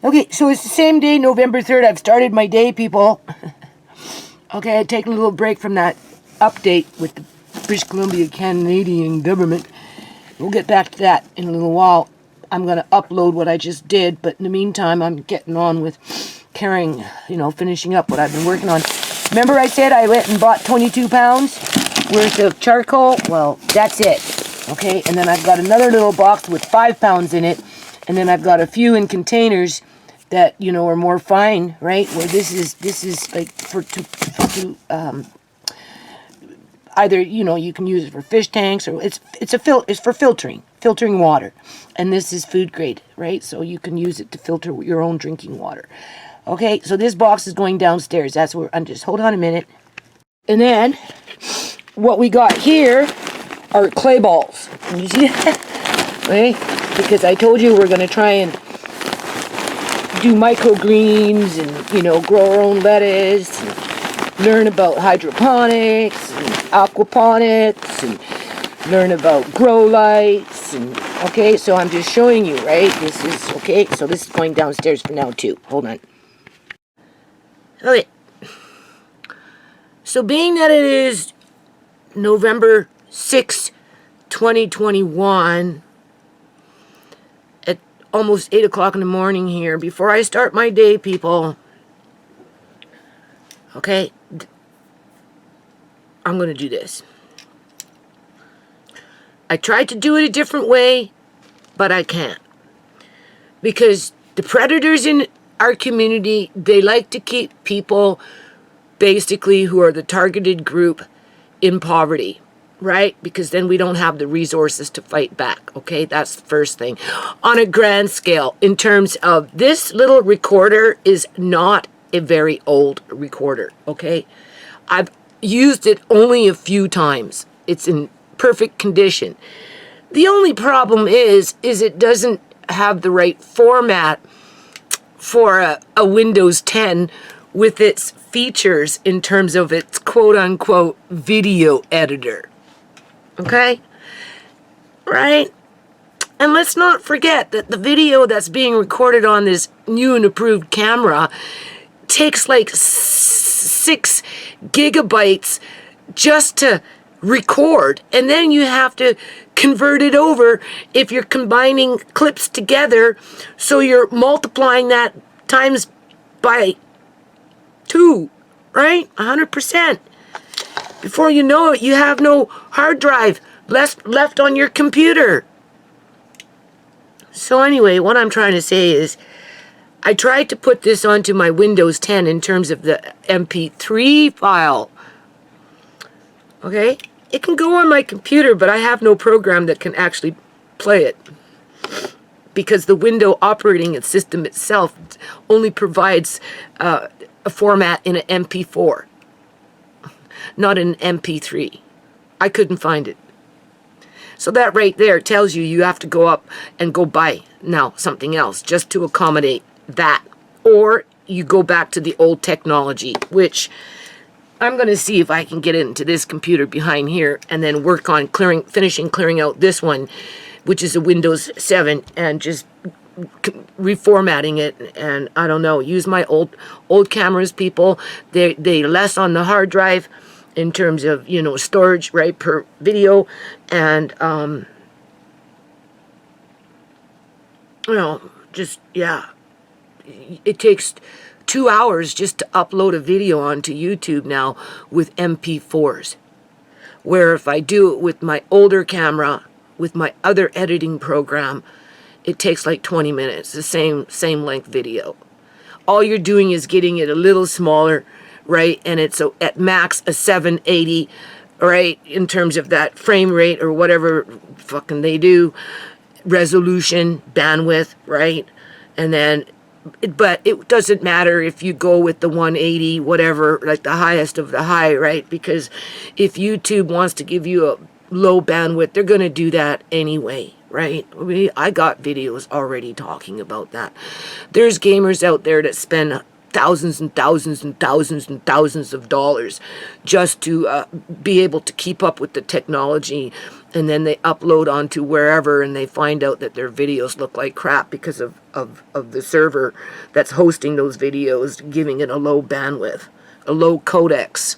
Okay, so it's the same day, November 3rd. I've started my day, people. Okay, I've taken a little break from that update with the British Columbia Canadian government. We'll get back to that in a little while. I'm going to upload what I just did, but in the meantime, I'm getting on with carrying, finishing up what I've been working on. Remember I said I went and bought 22 pounds worth of charcoal? Well, that's it. Okay, and then I've got another little box with 5 pounds in it, and then I've got a few in containers that, are more fine, right? Where this is like either, you can use it for fish tanks, or it's for filtering water. And this is food grade, right? So you can use it to filter your own drinking water. Okay, so this box is going downstairs. That's where hold on a minute. And then what we got here are clay balls. You see that? Okay? Because I told you we're going to try and do microgreens and, grow our own lettuce, and learn about hydroponics and aquaponics, and learn about grow lights. And okay, so I'm just showing you, right? This is, okay, so this is going downstairs for now too. Hold on. Okay. So being that it is November 6th, 2021, at almost 8 o'clock in the morning here, before I start my day, people, okay, I'm going to do this. I tried to do it a different way, but I can't. Because the predators in our community, they like to keep people, basically, who are the targeted group in poverty, right? Because then we don't have the resources to fight back, okay? That's the first thing. On a grand scale, in terms of this little recorder is not a very old recorder, okay? I've used it only a few times. It's in perfect condition. The only problem is it doesn't have the right format for a Windows 10 with its features in terms of its quote-unquote video editor. Okay? Right? And let's not forget that the video that's being recorded on this new and approved camera takes like 6 gigabytes just to record, and then you have to convert it over if you're combining clips together, so you're multiplying that times by 2, right? 100%. Before you know it, you have no hard drive left on your computer. So anyway, what I'm trying to say is, I tried to put this onto my Windows 10 in terms of the MP3 file. Okay? It can go on my computer, but I have no program that can actually play it. Because the Windows operating system itself only provides a format in an MP4, not an MP3. I couldn't find it. So that right there tells you have to go up and go buy now something else just to accommodate that. Or you go back to the old technology, which I'm going to see if I can get into this computer behind here and then work on finishing clearing out this one, which is a Windows 7, and just reformatting it. And I don't know, use my old cameras, people. They less on the hard drive in terms of, storage, right, per video. And, just, yeah. It takes 2 hours just to upload a video onto YouTube now with MP4s. Where if I do it with my older camera, with my other editing program, it takes like 20 minutes, the same length video. All you're doing is getting it a little smaller, right? And it's at max a 780, right? In terms of that frame rate or whatever fucking they do, resolution, bandwidth, right? And then, but it doesn't matter if you go with the 180, whatever, like the highest of the high, right? Because if YouTube wants to give you a low bandwidth, they're going to do that anyway, right? I got videos already talking about that. There's gamers out there that spend thousands and thousands and thousands and thousands of dollars just to be able to keep up with the technology and then they upload onto wherever, and they find out that their videos look like crap because of the server that's hosting those videos, giving it a low bandwidth, a low codex.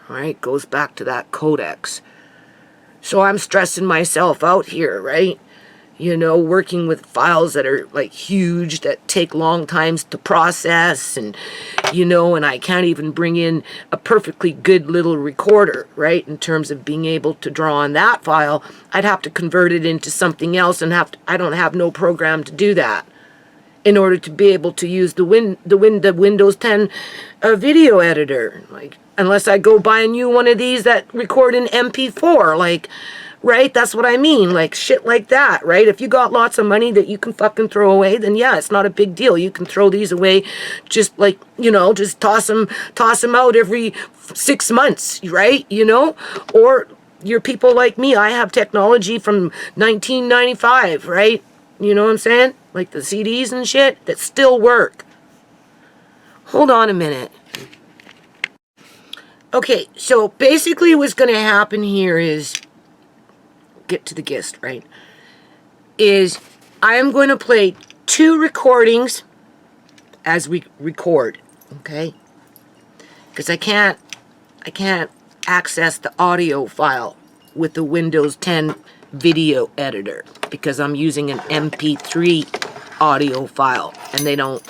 All right, goes back to that codex. So I'm stressing myself out here, right? You know, working with files that are like huge, that take long times to process, and you know, and I can't even bring in a perfectly good little recorder, right? In terms of being able to draw on that file, I'd have to convert it into something else, and I don't have no program to do that in order to be able to use the Windows 10 video editor. Like, unless I go buy a new one of these that record in MP4, like, right? That's what I mean, like shit like that, right? If you got lots of money that you can fucking throw away, then yeah, it's not a big deal. You can throw these away, just like, you know, just toss them out every 6 months, right? You know, or you're people like me. I have technology from 1995, right? You know what I'm saying? Like the CDs and shit that still work. Hold on a minute. Okay, so basically what's going to happen here is, get to the gist, right? Is I am going to play 2 recordings as we record, okay? Because I can't access the audio file with the Windows 10 video editor because I'm using an MP3 audio file and they don't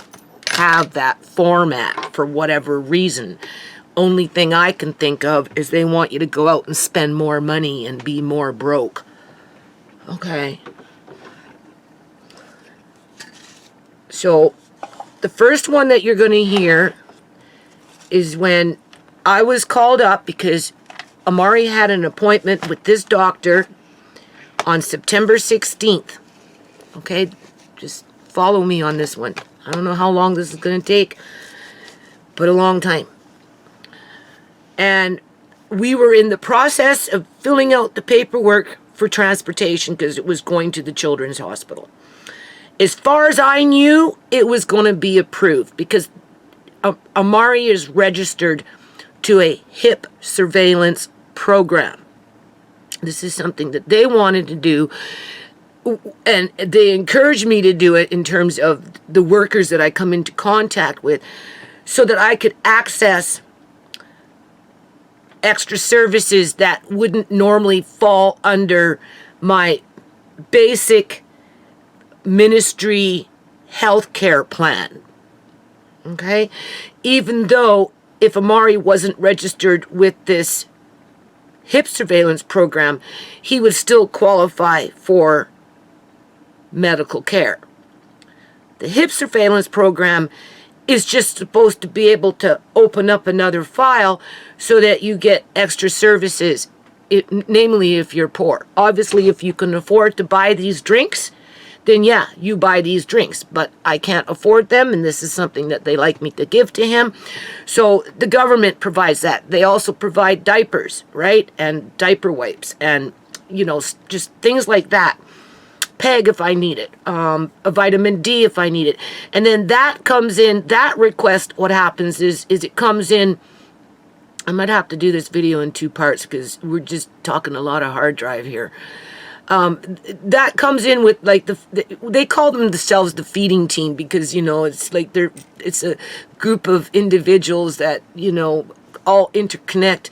have that format for whatever reason. Only thing I can think of is they want you to go out and spend more money and be more broke. Okay. So, the first one that you're going to hear is when I was called up because Amari had an appointment with this doctor on September 16th. Okay? Just follow me on this one. I don't know how long this is going to take, but a long time. And we were in the process of filling out the paperwork for transportation because it was going to the children's hospital. As far as I knew, it was going to be approved because Amari is registered to a hip surveillance program. This is something that they wanted to do, and they encouraged me to do it in terms of the workers that I come into contact with so that I could access extra services that wouldn't normally fall under my basic ministry health care plan. Okay? Even though if Amari wasn't registered with this hip surveillance program, he would still qualify for medical care. The hip surveillance program is just supposed to be able to open up another file so that you get extra services, namely if you're poor. Obviously, if you can afford to buy these drinks, then yeah, you buy these drinks. But I can't afford them, and this is something that they like me to give to him. So the government provides that. They also provide diapers, right? And diaper wipes and, you know, just things like that. Peg if I need it, a vitamin D if I need it. And then that comes in, that request, what happens is it comes in, I might have to do this video in 2 parts because we're just talking a lot of hard drive here. That comes in with like they call themselves the feeding team because, you know, it's like it's a group of individuals that, you know, all interconnect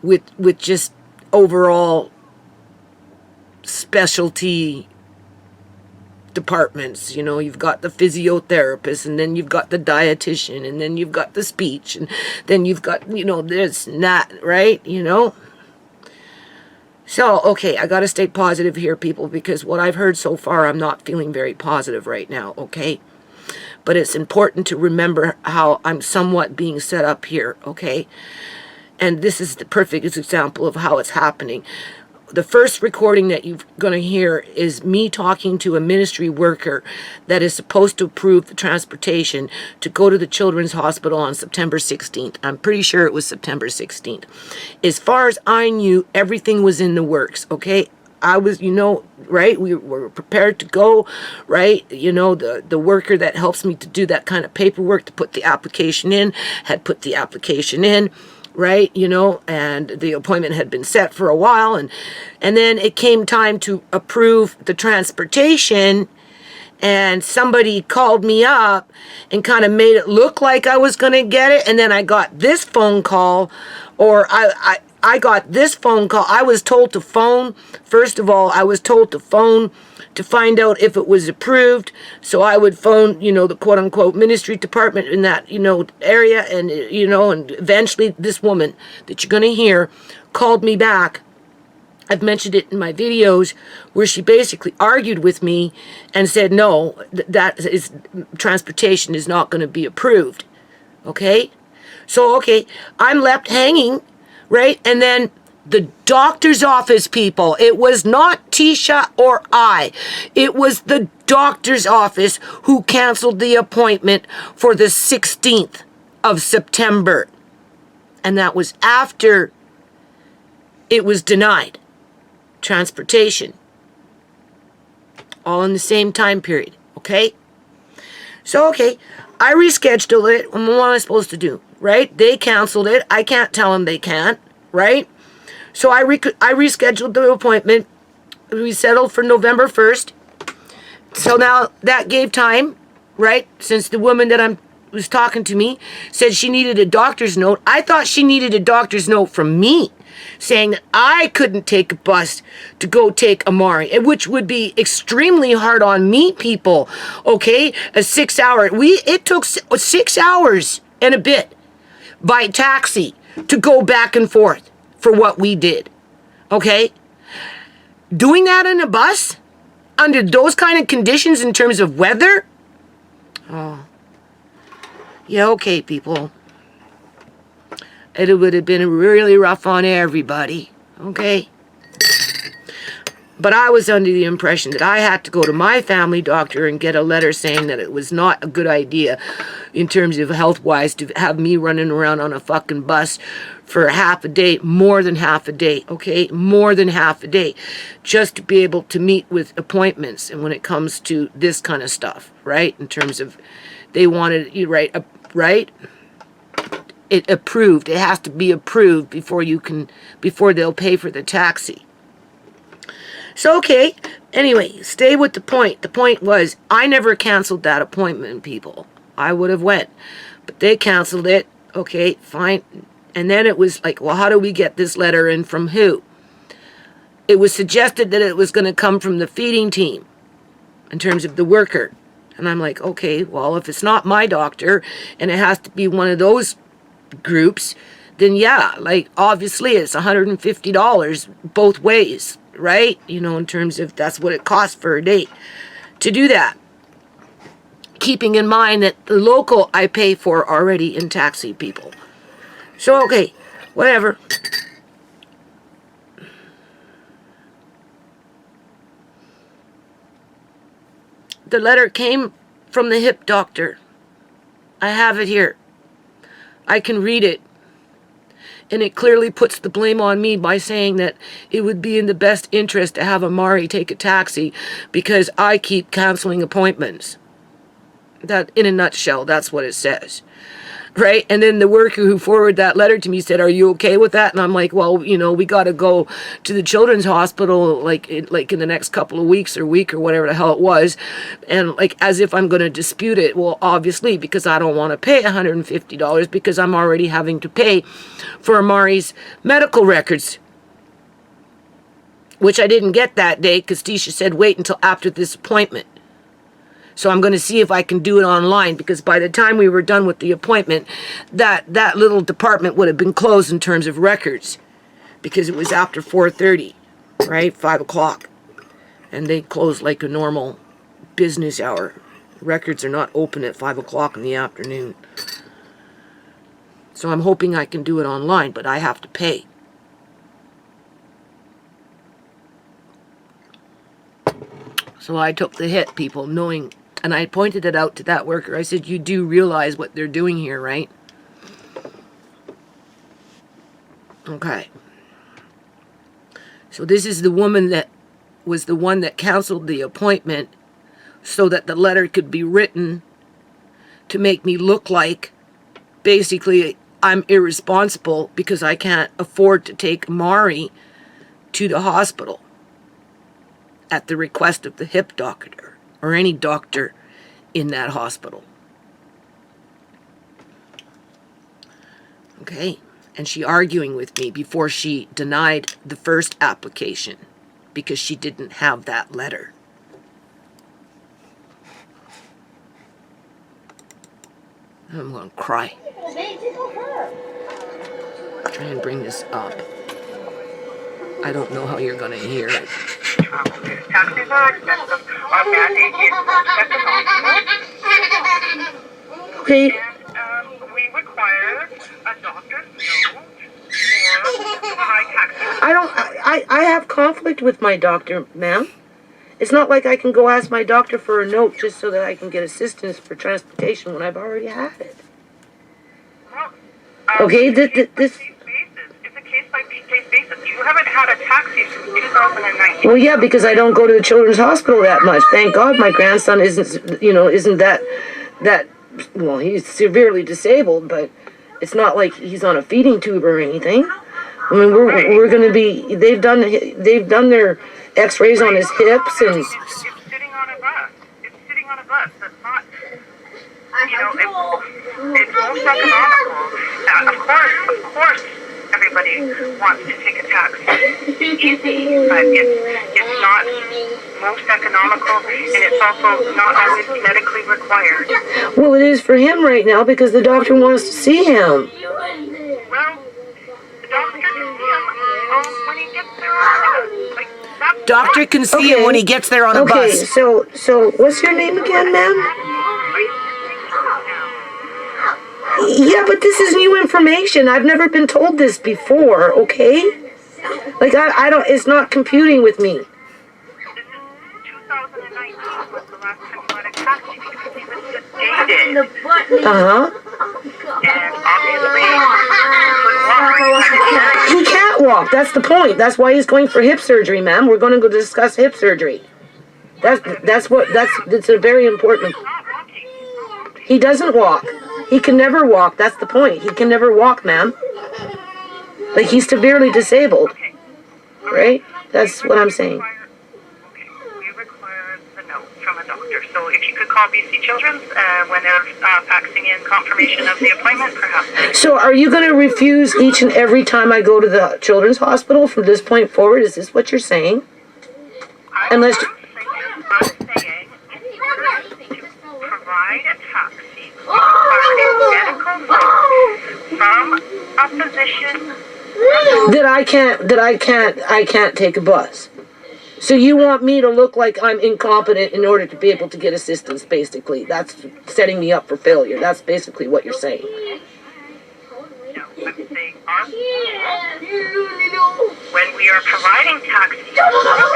with just overall specialty departments. You know, you've got the physiotherapist, and then you've got the dietitian, and then you've got the speech, and then you've got, you know, this and that, right? You know? So, okay, I gotta stay positive here, people, because what I've heard so far, I'm not feeling very positive right now, okay? But it's important to remember how I'm somewhat being set up here, okay? And this is the perfect example of how it's happening. The first recording that you're going to hear is me talking to a ministry worker that is supposed to approve the transportation to go to the children's hospital on September 16th. I'm pretty sure it was September 16th. As far as I knew, everything was in the works, okay? I was, you know, right? We were prepared to go, right? You know, the worker that helps me to do that kind of paperwork to put the application in had put the application in. right? You know, and the appointment had been set for a while, and then it came time to approve the transportation, and somebody called me up and kind of made it look like I was going to get it, and then I got this phone call, or I got this phone call. I was told to phone. First of all, I was told to phone to find out if it was approved. So I would phone, you know, the quote unquote ministry department in that, you know, area. And, you know, and eventually this woman that you're going to hear called me back. I've mentioned it in my videos where she basically argued with me and said, no, that is, transportation is not going to be approved. Okay. So, okay, I'm left hanging, right? And then the doctor's office people, it was not Tisha or I. It was the doctor's office who canceled the appointment for the 16th of September. And that was after it was denied. Transportation. All in the same time period, okay? So, okay, I rescheduled it. What am I supposed to do, right? They canceled it. I can't tell them they can't, right? So I rescheduled the appointment. We settled for November 1st. So now that gave time, right? Since the woman that was talking to me said she needed a doctor's note. I thought she needed a doctor's note from me, saying that I couldn't take a bus to go take Amari, which would be extremely hard on me, people. Okay, a 6 hour. It took 6 hours and a bit by taxi to go back and forth for what we did. Okay, doing that in a bus under those kind of conditions in terms of weather. Oh, yeah. Okay, people. It would have been really rough on everybody, okay? But I was under the impression that I had to go to my family doctor and get a letter saying that it was not a good idea in terms of health-wise to have me running around on a fucking bus for half a day, more than half a day, okay? More than half a day, just to be able to meet with appointments. And when it comes to this kind of stuff, right? In terms of, they wanted you, right? It approved. It has to be approved before they'll pay for the taxi. So, okay. Anyway, stay with the point. The point was, I never canceled that appointment, people. I would have went, but they canceled it. Okay, fine. And then it was like, well, how do we get this letter in from who? It was suggested that it was going to come from the feeding team in terms of the worker. And I'm like, okay, well, if it's not my doctor and it has to be one of those groups, then yeah, like obviously it's $150 both ways, right? You know, in terms of that's what it costs for a date to do that. Keeping in mind that the local I pay for already in taxi, people. So, okay, whatever. The letter came from the hip doctor. I have it here. I can read it. And it clearly puts the blame on me by saying that it would be in the best interest to have Amari take a taxi because I keep canceling appointments. That, in a nutshell, that's what it says. Right? And then the worker who forwarded that letter to me said, are you okay with that? And I'm like, well, you know, we got to go to the children's hospital like in the next couple of weeks or week or whatever the hell it was. And like as if I'm going to dispute it. Well, obviously, because I don't want to pay $150 because I'm already having to pay for Amari's medical records, which I didn't get that day because Tisha said wait until after this appointment. So I'm going to see if I can do it online because by the time we were done with the appointment, that little department would have been closed in terms of records because it was after 4:30, right? 5 o'clock. And they close like a normal business hour. Records are not open at 5 o'clock in the afternoon. So I'm hoping I can do it online, but I have to pay. So I took the hit, people, knowing. And I pointed it out to that worker. I said, you do realize what they're doing here, right? Okay. So this is the woman that was the one that canceled the appointment so that the letter could be written to make me look like basically I'm irresponsible because I can't afford to take Amari to the hospital at the request of the hip doctor or any doctor in that hospital. Okay, and she arguing with me before she denied the first application because she didn't have that letter. I'm going to cry. Try and bring this up. I don't know how you're going to hear it. Taxis are expensive. Our mandate is Okay. and we require a doctor's note for high taxi. I have conflict with my doctor, ma'am. It's not like I can go ask my doctor for a note just so that I can get assistance for transportation when I've already had it. Well, Okay, this... It's a case-by-case basis. You haven't had a taxi since 2019. Well, yeah, because I don't go to the children's hospital that much. Thank God my grandson isn't that, well, he's severely disabled, but it's not like he's on a feeding tube or anything. I mean, we're going to be, they've done their x-rays on his hips and... It's sitting on a bus. It's sitting on a bus. That's not, it's most economical. Of course, everybody wants to take a taxi. It's easy, but it's not most economical, and it's also not always medically required. Well, it is for him right now because the doctor wants to see him. Well, the doctor can see him when he gets there. Doctor can see him when he gets there on a bus. Okay, so what's your name again, ma'am? Yeah, but this is new information. I've never been told this before, okay? Like, I don't, it's not computing with me. This is 2019 was the last time you had a taxi because he was just dated. Uh-huh. And obviously, he can't walk. That's the point. That's why he's going for hip surgery, ma'am. We're going to go discuss hip surgery. That's a very important. He doesn't walk. He can never walk. That's the point. He can never walk, ma'am. Like, he's severely disabled. Right? That's what I'm saying. Okay, we require the note from a doctor. So if you could call BC Children's when they're faxing in confirmation of the appointment, perhaps. So are you going to refuse each and every time I go to the children's hospital from this point forward? Is this what you're saying? Unless... I'm saying in order to provide a taxi, a medical note from a physician I can't take a bus. So you want me to look like I'm incompetent in order to be able to get assistance, basically. That's setting me up for failure. That's basically what you're saying. No, I'm saying our school, when we are providing taxis for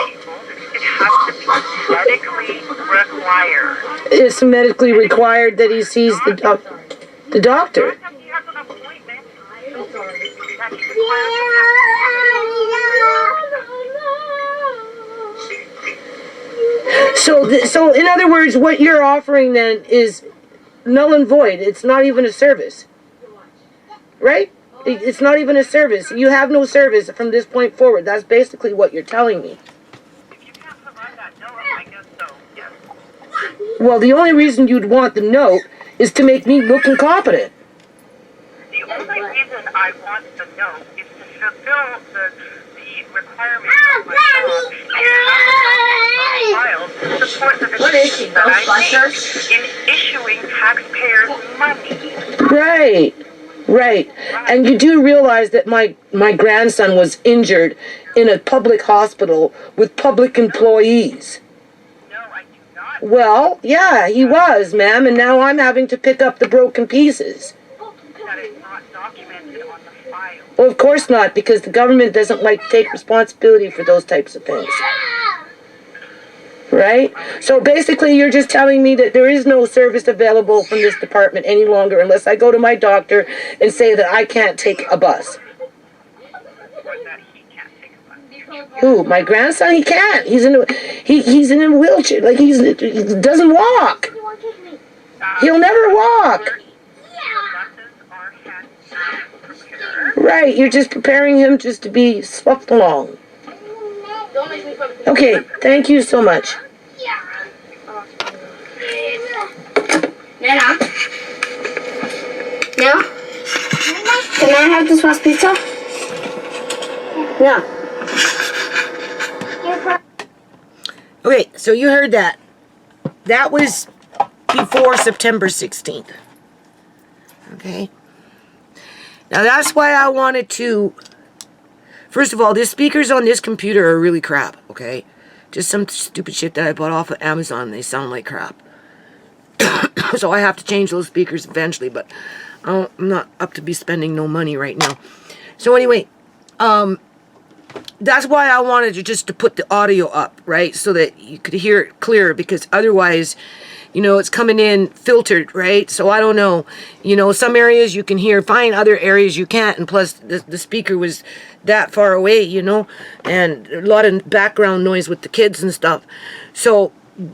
people, it has to be medically required. It's medically required that he sees the doctor. He has an appointment. So in other words, what you're offering then is null and void. It's not even a service, right? It's not even a service. You have no service from this point forward. That's basically what you're telling me. If you can't provide that note, I guess so, yes. Well, the only reason you'd want the note is to make me look incompetent. The only reason I want the note is to fulfill the requirements of my job and have the file to support the decisions that I make in issuing taxpayers money. Right. And you do realize that my grandson was injured in a public hospital with public employees. No, I do not. Well, yeah, he was, ma'am, and now I'm having to pick up the broken pieces. That is not documented on the file. Well, of course not, because the government doesn't like to take responsibility for those types of things. Right? So basically, you're just telling me that there is no service available from this department any longer unless I go to my doctor and say that I can't take a bus. Or that he can't take a bus. Who? My grandson? He can't. He's in a wheelchair. Like, he doesn't walk. He'll never walk. Buses are handicap Right, you're just preparing him just to be swept along. Okay, thank you so much. Nana? No? Can I have this last pizza? No. Okay, so you heard that. That was before September 16th. Okay? Now that's why I wanted to... First of all, the speakers on this computer are really crap, okay? Just some stupid shit that I bought off of Amazon. They sound like crap. So I have to change those speakers eventually, but I'm not up to be spending no money right now. So anyway, that's why I wanted to put the audio up, right? So that you could hear it clearer, because otherwise, you know, it's coming in filtered, right? So I don't know, you know, some areas you can hear fine, other areas you can't, and plus the speaker was that far away, you know, and a lot of background noise with the kids and stuff. So,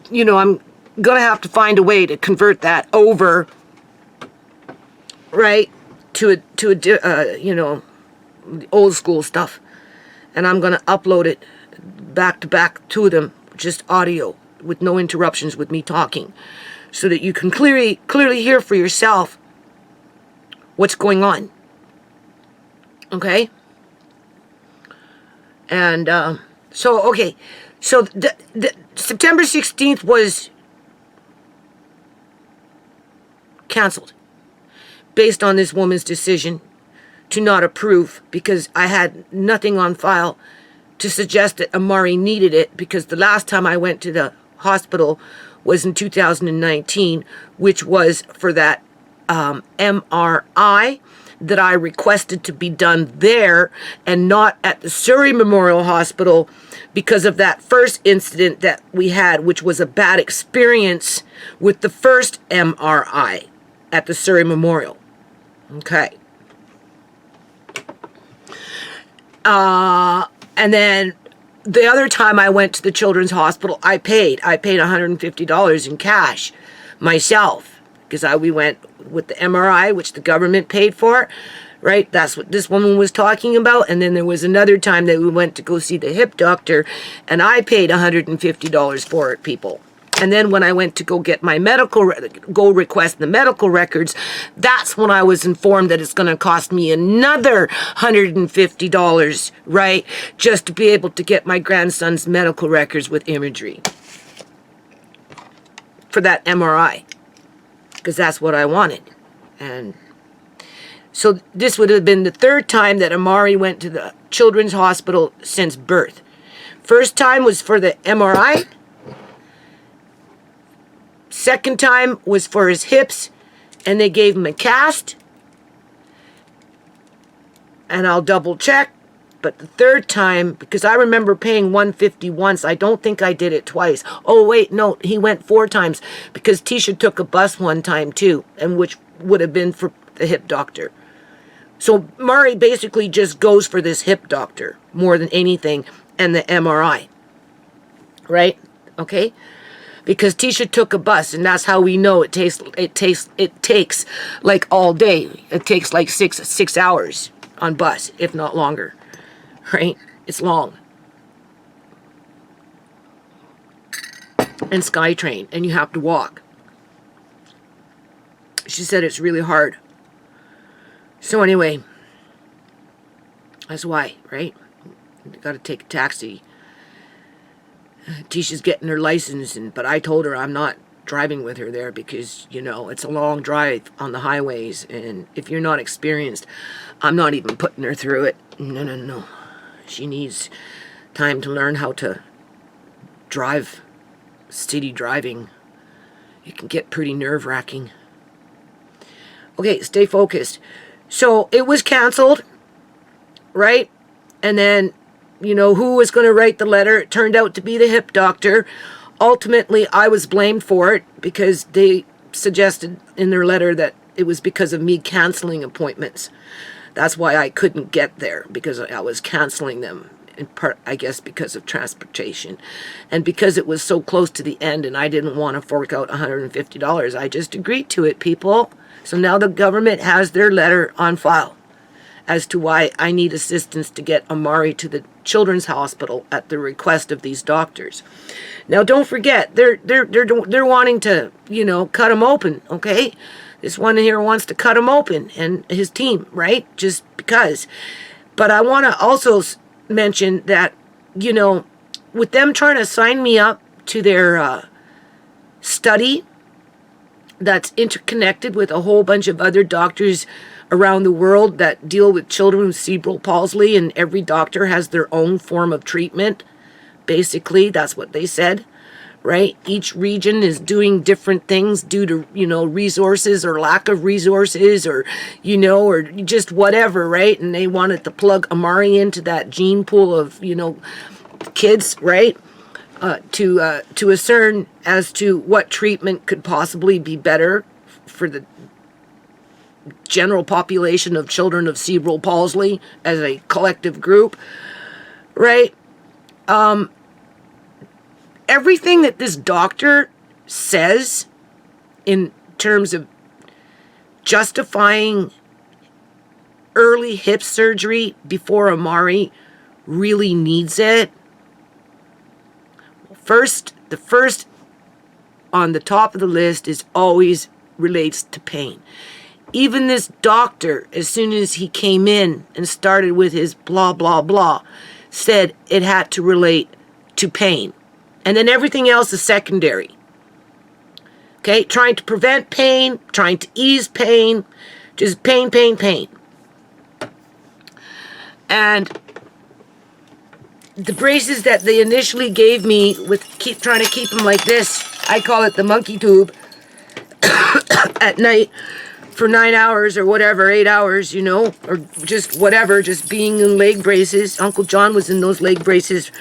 you know, I'm gonna have to find a way to convert that over, right, to a you know, old school stuff, and I'm gonna upload it back to back to them, just audio with no interruptions with me talking, so that you can clearly hear for yourself what's going on. Okay? And so okay, so the September 16th was canceled based on this woman's decision to not approve, because I had nothing on file to suggest that Amari needed it, because the last time I went to the hospital was in 2019, which was for that MRI that I requested to be done there and not at the Surrey Memorial Hospital, because of that first incident that we had, which was a bad experience with the first MRI at the Surrey Memorial. Okay. And then the other time I went to the Children's Hospital, I paid $150 in cash myself, because we went with the MRI, which the government paid for, right? That's what this woman was talking about. And then there was another time that we went to go see the hip doctor, and I paid $150 for it, people. And then when I went to go get my go request the medical records, that's when I was informed that it's going to cost me another $150, right? Just to be able to get my grandson's medical records with imagery for that MRI, because that's what I wanted. And so this would have been the third time that Amari went to the Children's Hospital since birth. First time was for the MRI. Second time was for his hips, and they gave him a cast. And I'll double check. But the third time, because I remember paying $150 once, I don't think I did it twice. Oh wait, no, he went 4 times, because Tisha took a bus one time too, and which would have been for the hip doctor. So Mari basically just goes for this hip doctor more than anything, and the MRI. Right? Okay? Because Tisha took a bus, and that's how we know it takes like all day. It takes like six hours on bus, if not longer. Right? It's long. And SkyTrain, and you have to walk. She said it's really hard. So anyway, that's why, right? You gotta take a taxi. Tisha's getting her license, but I told her I'm not driving with her there, because, you know, it's a long drive on the highways, and if you're not experienced, I'm not even putting her through it. No. She needs time to learn how to drive. City driving, it can get pretty nerve-wracking. Okay, stay focused. So it was canceled, right? And then, you know, who was going to write the letter? It turned out to be the hip doctor. Ultimately, I was blamed for it, because they suggested in their letter that it was because of me canceling appointments. That's why I couldn't get there, because I was canceling them, in part, I guess, because of transportation. And because it was so close to the end and I didn't want to fork out $150, I just agreed to it, people. So now the government has their letter on file. as to why I need assistance to get Amari to the children's hospital at the request of these doctors. Now, don't forget, they're wanting to, you know, cut him open, okay? This one here wants to cut him open, and his team, right? Just because. But I want to also mention that, you know, with them trying to sign me up to their study that's interconnected with a whole bunch of other doctors around the world that deal with children with cerebral palsy, and every doctor has their own form of treatment. Basically, that's what they said, right? Each region is doing different things due to, you know, resources or lack of resources, or, you know, or just whatever, right? And they wanted to plug Amari into that gene pool of, you know, kids, right? To discern as to what treatment could possibly be better for the general population of children of cerebral palsy as a collective group, right? Everything that this doctor says in terms of justifying early hip surgery before Amari really needs it. The first on the top of the list is always relates to pain. Even this doctor, as soon as he came in and started with his blah, blah, blah, said it had to relate to pain. And then everything else is secondary. Okay, trying to prevent pain, trying to ease pain, just pain, pain, pain. And the braces that they initially gave me with trying to keep them like this, I call it the monkey tube, at night for 9 hours or whatever, 8 hours, you know, or just whatever, just being in leg braces. Uncle John was in those leg braces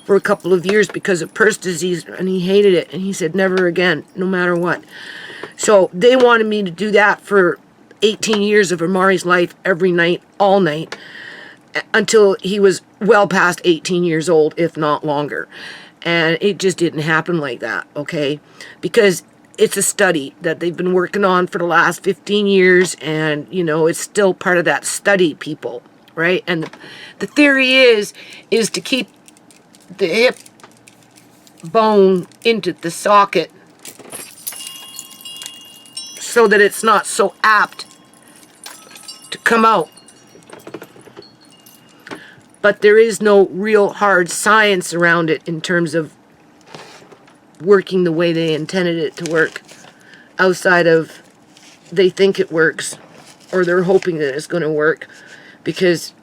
for a couple of years because of purse disease, and he hated it, and he said never again, no matter what. So they wanted me to do that for 18 years of Amari's life, every night, all night, until he was well past 18 years old, if not longer. And it just didn't happen like that, okay? Because it's a study that they've been working on for the last 15 years, and, you know, it's still part of that study, people, right? And the theory is to keep the hip bone into the socket so that it's not so apt to come out. But there is no real hard science around it in terms of working the way they intended it to work, outside of they think it works, or they're hoping that it's going to work, because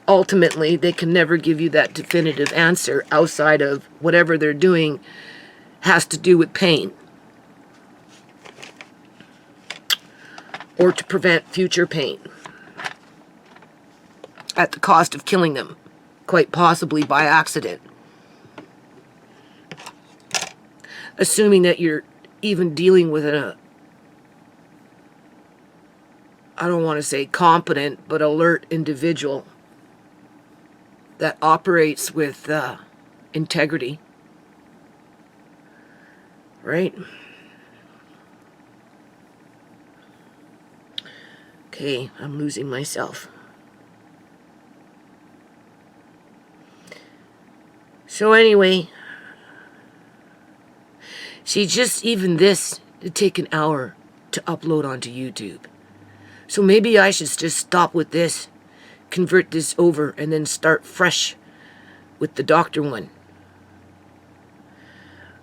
ultimately they can never give you that definitive answer outside of whatever they're doing has to do with pain, or to prevent future pain at the cost of killing them, quite possibly by accident. Assuming that you're even dealing with I don't want to say competent, but alert individual that operates with integrity, right? Okay, I'm losing myself. So anyway, see, just even this, it'd take an hour to upload onto YouTube. So maybe I should just stop with this, convert this over, and then start fresh with the doctor one.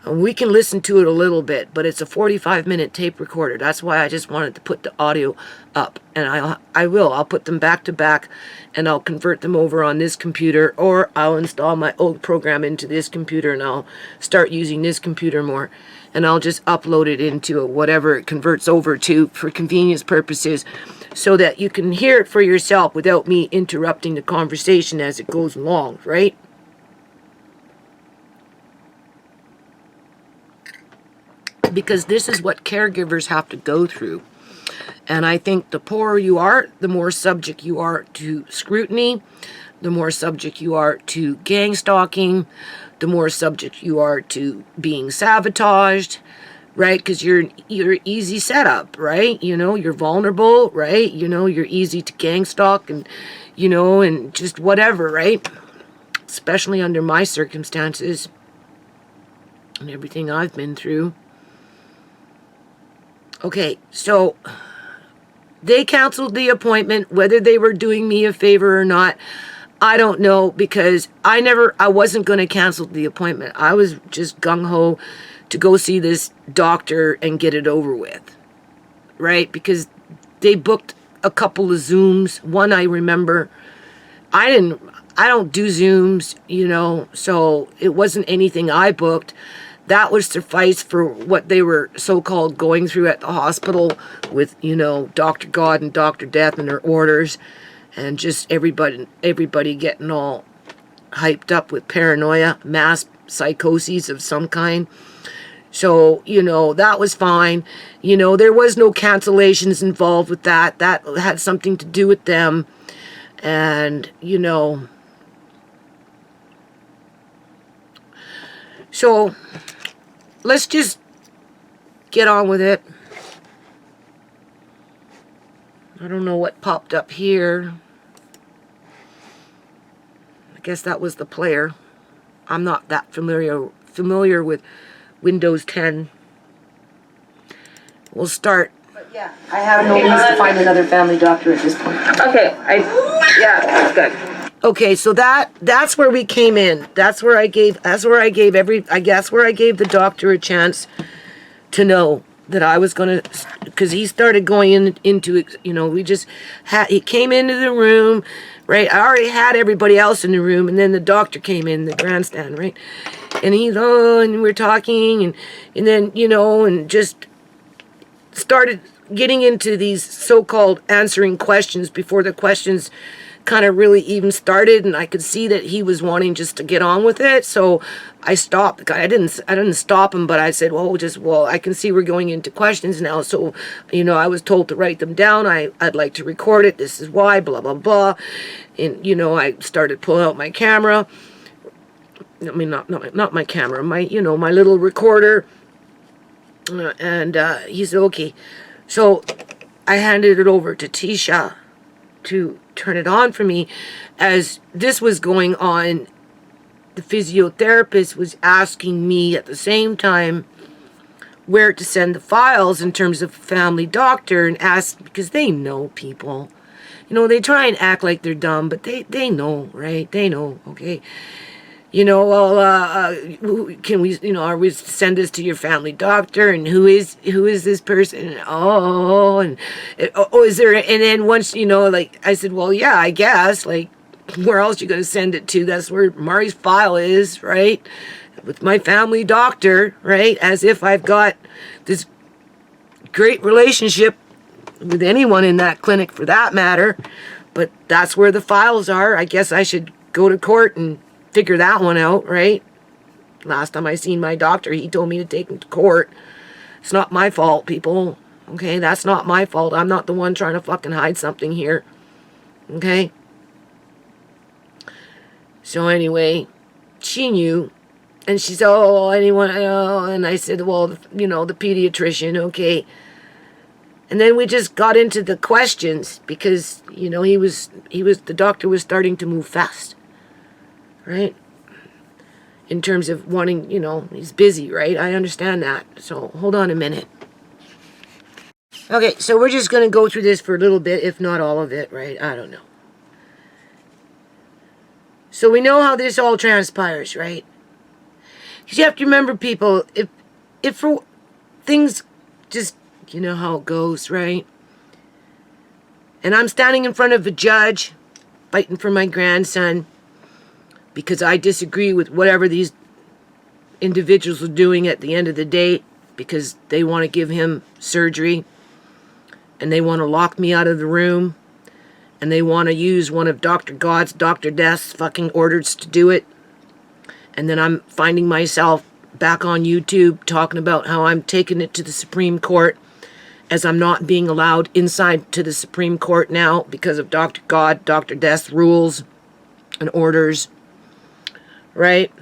And we can listen to it a little bit, but it's a 45-minute tape recorder. That's why I just wanted to put the audio up. And I'll put them back to back, and I'll convert them over on this computer, or I'll install my old program into this computer, and I'll start using this computer more. And I'll just upload it into whatever it converts over to for convenience purposes, so that you can hear it for yourself without me interrupting the conversation as it goes along, right? Because this is what caregivers have to go through. And I think the poorer you are, the more subject you are to scrutiny, the more subject you are to gang stalking, the more subject you are to being sabotaged, right? Because you're easy setup, right? You know, you're vulnerable, right? You know, you're easy to gang stalk and, you know, and just whatever, right? Especially under my circumstances and everything I've been through. Okay, so they canceled the appointment. Whether they were doing me a favor or not, I don't know, because I wasn't going to cancel the appointment. I was just gung-ho to go see this doctor and get it over with, right? Because they booked a couple of Zooms. One I remember, I don't do Zooms, you know, so it wasn't anything I booked. That would suffice for what they were so-called going through at the hospital with, you know, Dr. God and Dr. Death and their orders, and just everybody getting all hyped up with paranoia, mass psychoses of some kind. So, you know, that was fine. You know, there was no cancellations involved with that. That had something to do with them. And, you know, so let's just get on with it. I don't know what popped up here. I guess that was the player. I'm not that familiar with Windows 10. We'll start. But yeah, I have no means to find another family doctor at this point. Okay, yeah, that's good. Okay, so that's where we came in. That's where I gave the doctor a chance to know that I was going to, because he started going into, you know, he came into the room, right? I already had everybody else in the room, and then the doctor came in the grandstand, right? And and we're talking, and then, you know, and just started getting into these so-called answering questions before the questions kind of really even started, and I could see that he was wanting just to get on with it. So I stopped. I didn't stop him, but I said, well, I can see we're going into questions now. So, you know, I was told to write them down. I'd like to record it. This is why, blah, blah, blah. And, you know, I started pulling out my camera. I mean, not my camera, my little recorder. And he said, okay. So I handed it over to Tisha to turn it on for me. As this was going on, the physiotherapist was asking me at the same time where to send the files in terms of family doctor, and ask, because they know people. You know, they try and act like they're dumb, but they know, right? They know, okay? You know, well, can we, you know, are we send this to your family doctor? And who is this person? And is there, and then once, you know, like, I said, well, yeah, I guess, like, where else you going to send it to? That's where Amari's file is, right? With my family doctor, right? As if I've got this great relationship with anyone in that clinic for that matter. But that's where the files are. I guess I should go to court and figure that one out, right? Last time I seen my doctor, he told me to take him to court. It's not my fault, people. Okay, that's not my fault. I'm not the one trying to fucking hide something here. Okay? So anyway, she knew. And she said, and I said, well, you know, the pediatrician, okay. And then we just got into the questions because, you know, the doctor was starting to move fast. Right? In terms of wanting, you know, he's busy, right? I understand that. So hold on a minute. Okay, so we're just going to go through this for a little bit, if not all of it, right? I don't know. So we know how this all transpires, right? Because you have to remember, people, if for things just, you know how it goes, right? And I'm standing in front of a judge, fighting for my grandson, because I disagree with whatever these individuals are doing at the end of the day, because they want to give him surgery, and they want to lock me out of the room, and they want to use one of Dr. God's, Dr. Death's fucking orders to do it. And then I'm finding myself back on YouTube talking about how I'm taking it to the Supreme Court, as I'm not being allowed inside to the Supreme Court now because of Dr. God, Dr. Death's rules and orders. Right?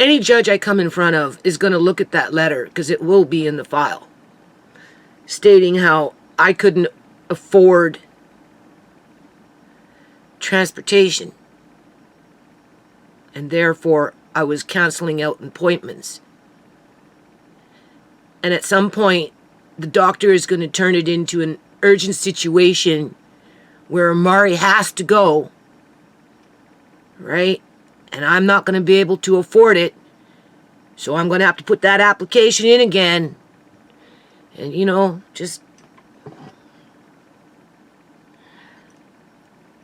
any judge I come in front of is going to look at that letter, because it will be in the file, stating how I couldn't afford transportation, and therefore I was canceling out appointments. And at some point, the doctor is going to turn it into an urgent situation where Amari has to go, right? And I'm not going to be able to afford it, so I'm going to have to put that application in again. And, you know, just...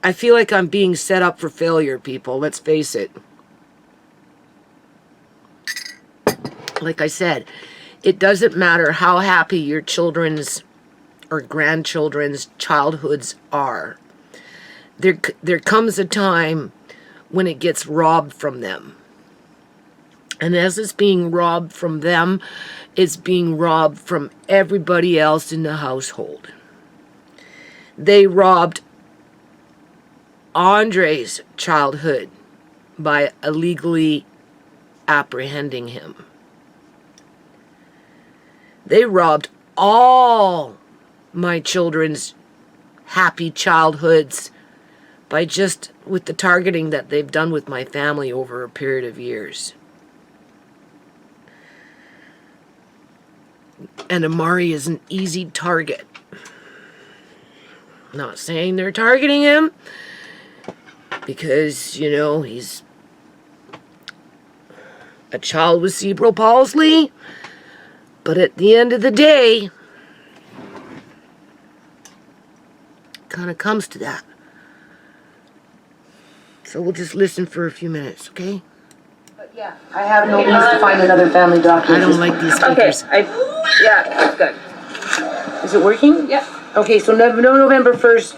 I feel like I'm being set up for failure, people. Let's face it. Like I said, it doesn't matter how happy your children's or grandchildren's childhoods are. There comes a time when it gets robbed from them. And as it's being robbed from them, it's being robbed from everybody else in the household. They robbed Andre's childhood by illegally apprehending him. They robbed all my children's happy childhoods by just with the targeting that they've done with my family over a period of years. And Amari is an easy target. Not saying they're targeting him, because, you know, he's a child with cerebral palsy. But at the end of the day, kind of comes to that. So we'll just listen for a few minutes, okay? But yeah, I have no means to find another family doctor. I don't like these Okay, speakers. yeah, that's good. Is it working? Yeah. Okay, so November 1st,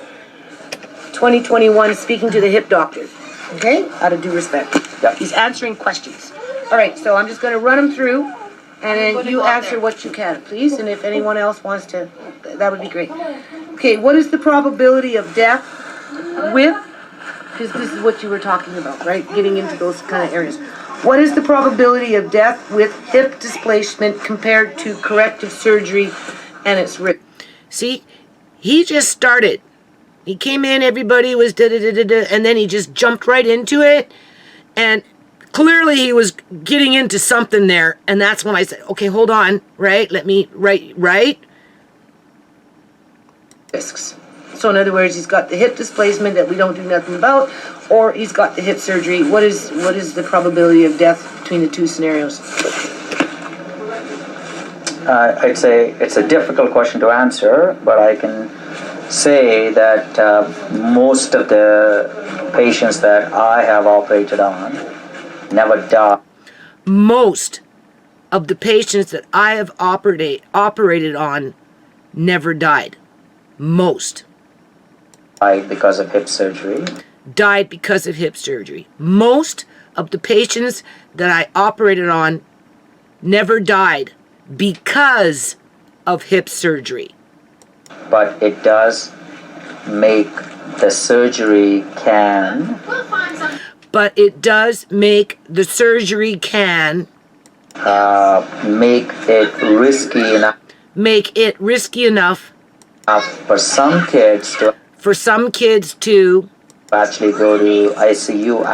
2021, speaking to the hip doctor. Okay? Out of due respect. Yeah. He's answering questions. All right, so I'm just going to run them through, and then you answer what you can, please. And if anyone else wants to, that would be great. Okay, what is the probability of death with, because this is what you were talking about, right? Getting into those kind of areas. What is the probability of death with hip displacement compared to corrective surgery and its risk? See, he just started. He came in, everybody was da-da-da-da-da, and then he just jumped right into it. And clearly he was getting into something there. And that's when I said, okay, hold on, right? Let me, right? Risks. So in other words, he's got the hip displacement that we don't do nothing about, or he's got the hip surgery. What is the probability of death between the two scenarios? It's a difficult question to answer, but I can say that most of the patients that I have operated on never die. Most of the patients that I have operated on never died. Most. Died because of hip surgery. Died because of hip surgery. Most of the patients that I operated on never died because of hip surgery. But it does make the surgery can But it does make the surgery can make it risky enough make it risky enough for some kids to actually go to ICU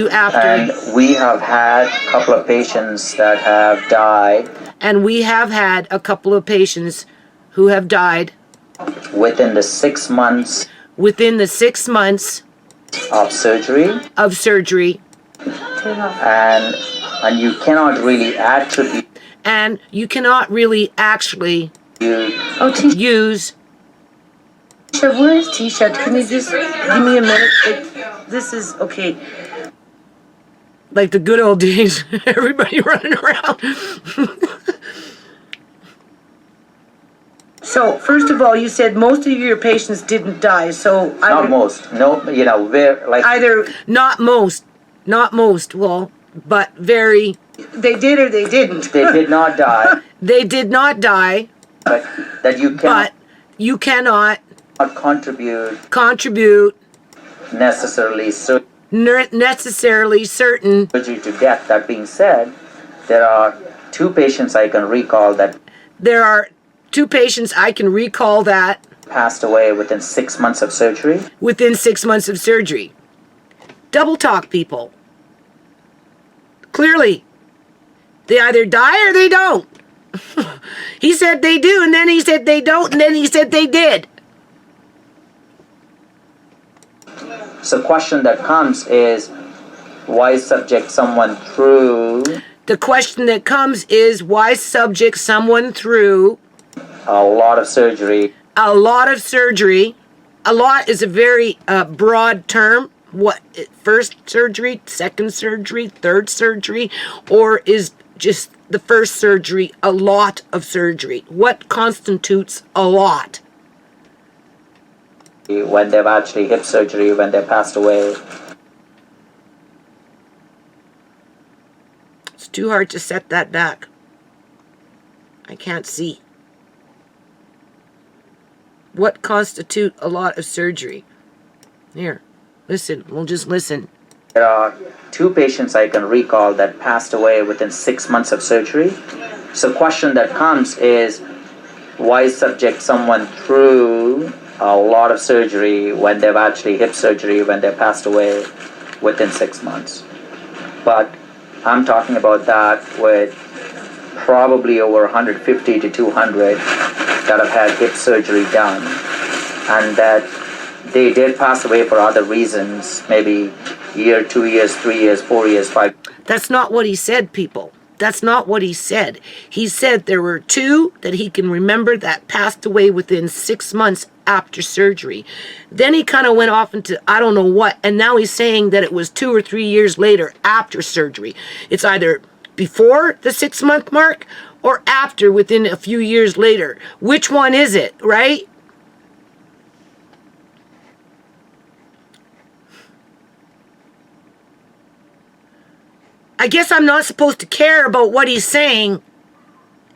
after. And we have had a couple of patients that have died. And we have had a couple of patients who have died Within the 6 months of surgery. And you cannot really attribute. And you cannot really actually use. Tisha, where is Tisha? Can you just give me a minute? This is okay. Like the good old days, everybody running around. So, first of all, you said most of your patients didn't die, so... Not most. No, we're like... Either... Not most, well, but very... They did or they didn't. They did not die. They did not die. But that you cannot contribute necessarily necessarily certain. Surgery to death. That being said, there are 2 patients I can recall that There are 2 patients I can recall that passed away within 6 months of surgery. within 6 months of surgery. Double talk, people. Clearly, they either die or they don't. He said they do, and then he said they don't, and then he said they did. So the question that comes is, why subject someone through The question that comes is, why subject someone through a lot of surgery? a lot of surgery? A lot is a very broad term. What, first surgery, second surgery, third surgery, or is just the first surgery a lot of surgery? What constitutes a lot? When they've actually hip surgery, when they passed away. It's too hard to set that back. I can't see. What constitute a lot of surgery? Here, listen, we'll just listen. There are 2 patients I can recall that passed away within 6 months of surgery. So the question that comes is, why subject someone through a lot of surgery when they've actually hip surgery, when they passed away within 6 months? But I'm talking about that with probably over 150 to 200 that have had hip surgery done, and that they did pass away for other reasons, maybe year, 2 years, 3 years, 4 years, 5. That's not what he said, people. That's not what he said. He said there were 2 that he can remember that passed away within 6 months after surgery. Then he kind of went off into I don't know what, and now he's saying that it was 2 or 3 years later after surgery. It's either before the 6-month mark or after, within a few years later. Which one is it, right? I guess I'm not supposed to care about what he's saying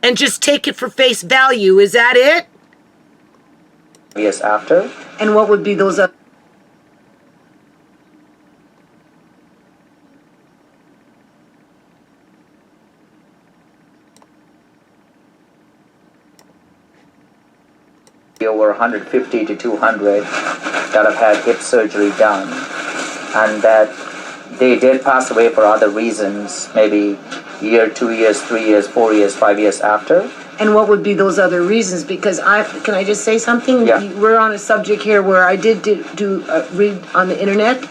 and just take it for face value. Is that it? Years after. And what would be those other? Over 150 to 200 that have had hip surgery done, and that they did pass away for other reasons, maybe year, 2 years, 3 years, 4 years, 5 years after. And what would be those other reasons? Because can I just say something? Yeah. We're on a subject here where I did read on the internet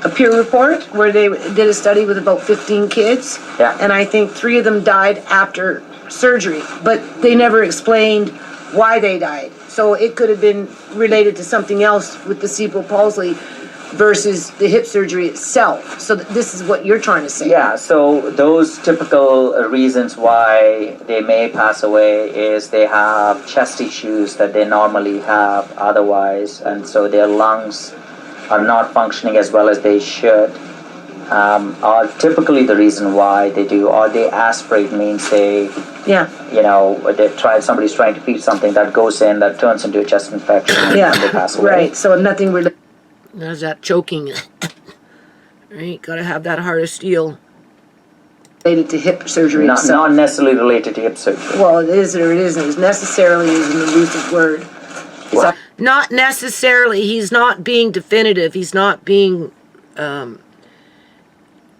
a peer report where they did a study with about 15 kids. Yeah. And I think 3 of them died after surgery, but they never explained why they died. So it could have been related to something else with the cerebral palsy versus the hip surgery itself. So this is what you're trying to say. Yeah, so those typical reasons why they may pass away is they have chest issues that they normally have otherwise, and so their lungs are not functioning as well as they should. Are typically the reason why they do, or they aspirate, means they, somebody's trying to feed something that goes in, that turns into a chest infection, and they pass away. Right, so nothing related. There's that choking. Right, gotta have that heart of steel. Related to hip surgery Not itself. necessarily related to hip surgery. Well, it is or it isn't. It's necessarily is an elusive word. Well, Not necessarily. He's not being definitive. He's not being,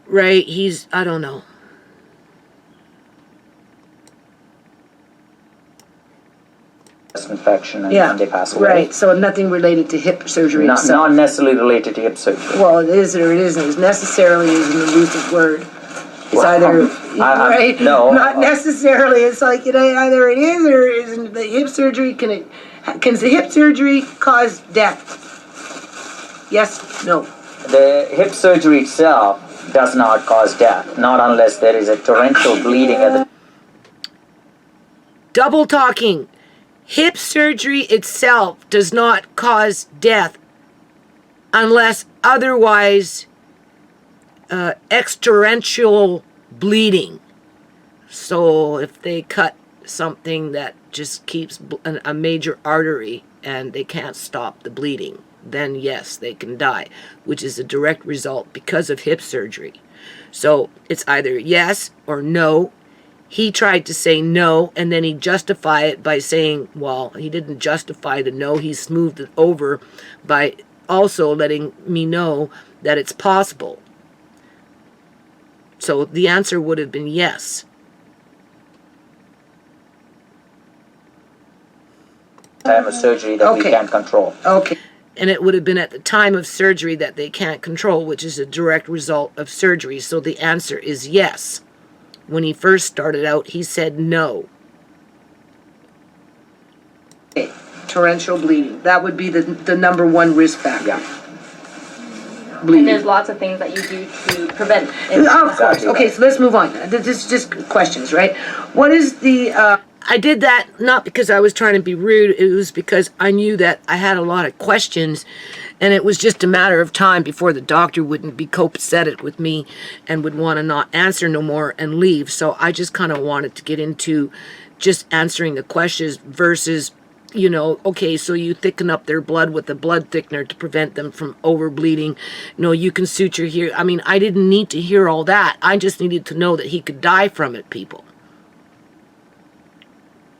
right, he's, I don't know. chest infection, and they pass away. Right, so nothing related to hip surgery itself. Not necessarily related to hip surgery. Well, it is or it isn't. It's necessarily is an elusive word. It's Well, either, right? No. Not necessarily. It's like, either it is or it isn't. The hip surgery, can the hip surgery cause death? Yes, no. The hip surgery itself does not cause death, not unless there is a torrential bleeding at the Double talking. Hip surgery itself does not cause death unless otherwise extrarenal bleeding. So if they cut something that just keeps a major artery and they can't stop the bleeding, then yes, they can die, which is a direct result because of hip surgery. So it's either yes or no. He tried to say no, and then he justified it by saying, well, he didn't justify the no, he smoothed it over by also letting me know that it's possible. So the answer would have been yes. Time of surgery that we Okay. can't control. Okay. And it would have been at the time of surgery that they can't control, which is a direct result of surgery. So the answer is yes. When he first started out, he said no. Okay. Torrential bleeding. That would be the number one risk factor. Yeah. And Bleeding. there's lots of things that you do to prevent it. Of course. Okay, so let's move on. This is just questions, right? What is the... I did that not because I was trying to be rude. It was because I knew that I had a lot of questions, and it was just a matter of time before the doctor wouldn't be copacetic with me and would want to not answer no more and leave. So I just kind of wanted to get into just answering the questions versus, you know, okay, so you thicken up their blood with a blood thickener to prevent them from overbleeding. No, you can suture here. I mean, I didn't need to hear all that. I just needed to know that he could die from it, people.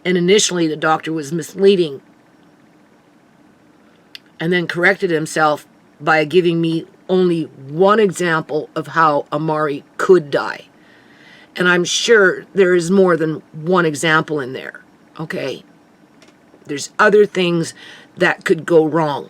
And initially, the doctor was misleading and then corrected himself by giving me only one example of how Amari could die. And I'm sure there is more than one example in there, okay? There's other things that could go wrong.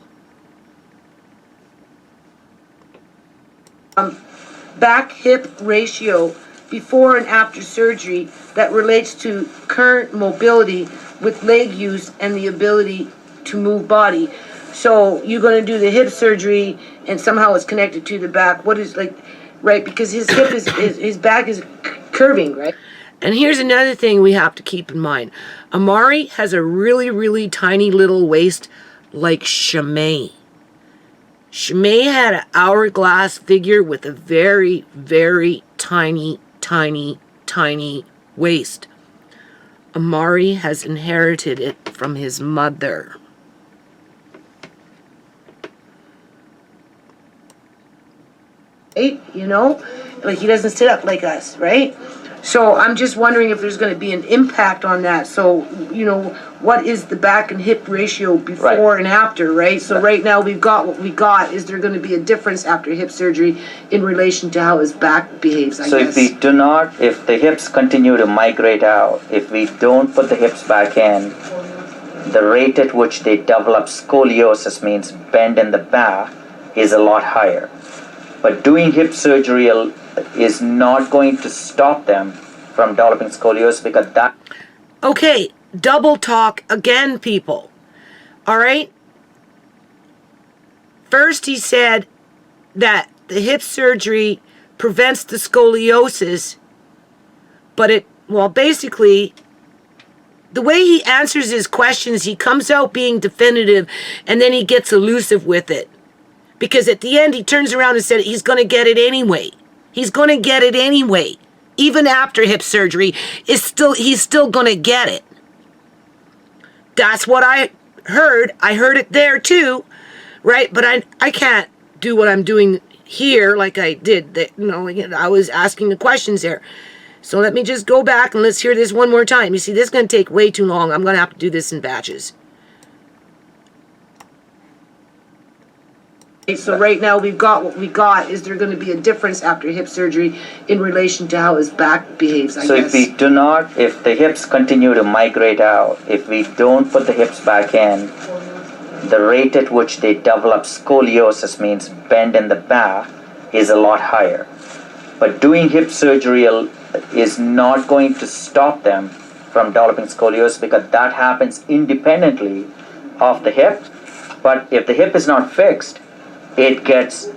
back-hip ratio before and after surgery that relates to current mobility with leg use and the ability to move body. So you're going to do the hip surgery and somehow it's connected to the back. What is like, right? Because his hip is his back is curving, right? And here's another thing we have to keep in mind. Amari has a really, really tiny little waist like ShaMay. ShaMay had an hourglass figure with a very, very tiny, tiny, tiny waist. Amari has inherited it from his mother. Right? You know, like he doesn't sit up like us, right? So I'm just wondering if there's going to be an impact on that. So, you know, what is the back and hip ratio before and after, right? So right now we've got what we got. Is there going to be a difference after hip surgery in relation to how his back behaves, I So guess? if we do not, if the hips continue to migrate out, if we don't put the hips back in, the rate at which they develop scoliosis, means bend in the back, is a lot higher. But doing hip surgery is not going to stop them from developing scoliosis, because that... Okay, double talk again, people. All right? First, he said that the hip surgery prevents the scoliosis, but basically, the way he answers his questions, he comes out being definitive, and then he gets elusive with it. Because at the end, he turns around and said he's going to get it anyway. He's going to get it anyway. Even after hip surgery, he's still going to get it. That's what I heard. I heard it there too, right? But I can't do what I'm doing here like I did. I was asking the questions there. So let me just go back and let's hear this one more time. You see, this is going to take way too long. I'm going to have to do this in batches. So right now we've got what we got. Is there going to be a difference after hip surgery in relation to how his back behaves, I So guess? if we do not, if the hips continue to migrate out, if we don't put the hips back in, the rate at which they develop scoliosis, means bend in the back, is a lot higher. But doing hip surgery is not going to stop them from developing scoliosis, because that happens independently of the hip. But if the hip is not fixed, it gets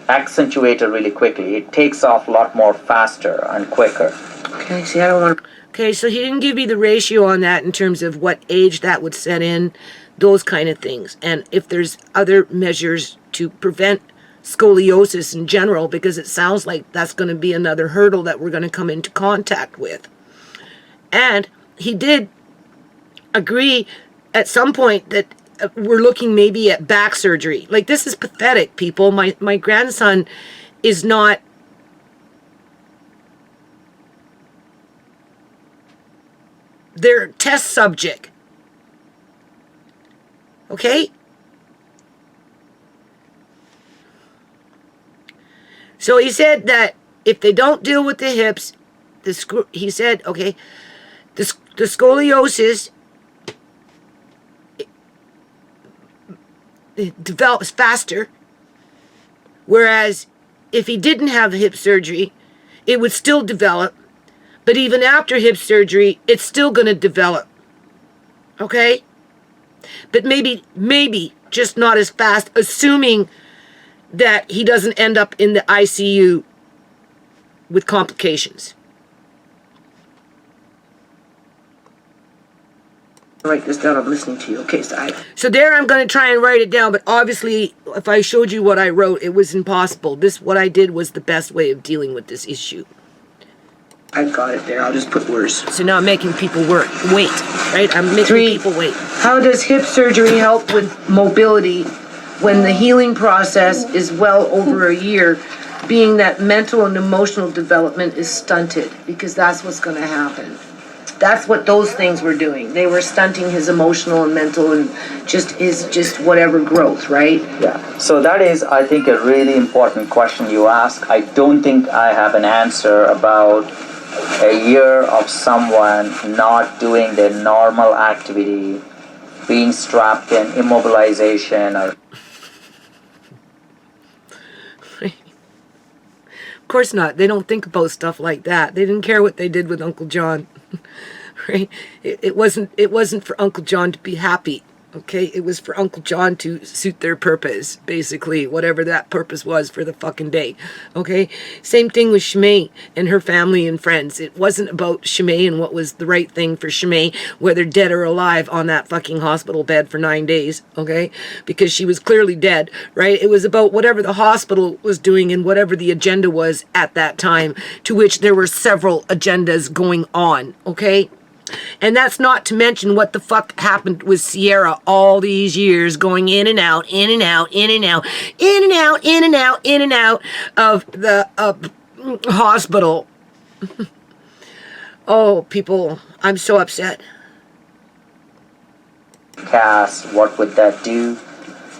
accentuated really quickly. It takes off a lot more faster and quicker. Okay, see, I don't want to... Okay, so he didn't give me the ratio on that in terms of what age that would set in, those kind of things. And if there's other measures to prevent scoliosis in general, because it sounds like that's going to be another hurdle that we're going to come into contact with. And he did agree at some point that we're looking maybe at back surgery. Like, this is pathetic, people. My grandson is not... They're test subject. Okay? So he said that if they don't deal with the hips, he said, okay, the scoliosis, it develops faster, whereas if he didn't have hip surgery, it would still develop, but even after hip surgery, it's still going to develop, okay? But maybe just not as fast, assuming that he doesn't end up in the ICU with complications. Write this down. I'm listening to you. Okay, so there I'm going to try and write it down, but obviously if I showed you what I wrote, it was impossible. What I did was the best way of dealing with this issue. I've got it there. I'll just put words. So now I'm making people wait, right? I'm making people wait. How does hip surgery help with mobility when the healing process is well over a year, being that mental and emotional development is stunted? Because that's what's going to happen. That's what those things were doing. They were stunting his emotional and mental and just whatever growth, right? Yeah. So that is, I think, a really important question you ask. I don't think I have an answer about a year of someone not doing their normal activity, being strapped in, immobilization, or... Of course not. They don't think about stuff like that. They didn't care what they did with Uncle John. Right? It wasn't for Uncle John to be happy. Okay? It was for Uncle John to suit their purpose, basically, whatever that purpose was for the fucking day. Okay? Same thing with ShaMay and her family and friends. It wasn't about ShaMay and what was the right thing for ShaMay, whether dead or alive, on that fucking hospital bed for 9 days. Okay? Because she was clearly dead, right? It was about whatever the hospital was doing and whatever the agenda was at that time, to which there were several agendas going on. Okay? And that's not to mention what the fuck happened with Ciera all these years, going in and out, in and out, in and out, in and out, in and out, in and out of the hospital. Oh, people, I'm so upset. Cast, what would that do?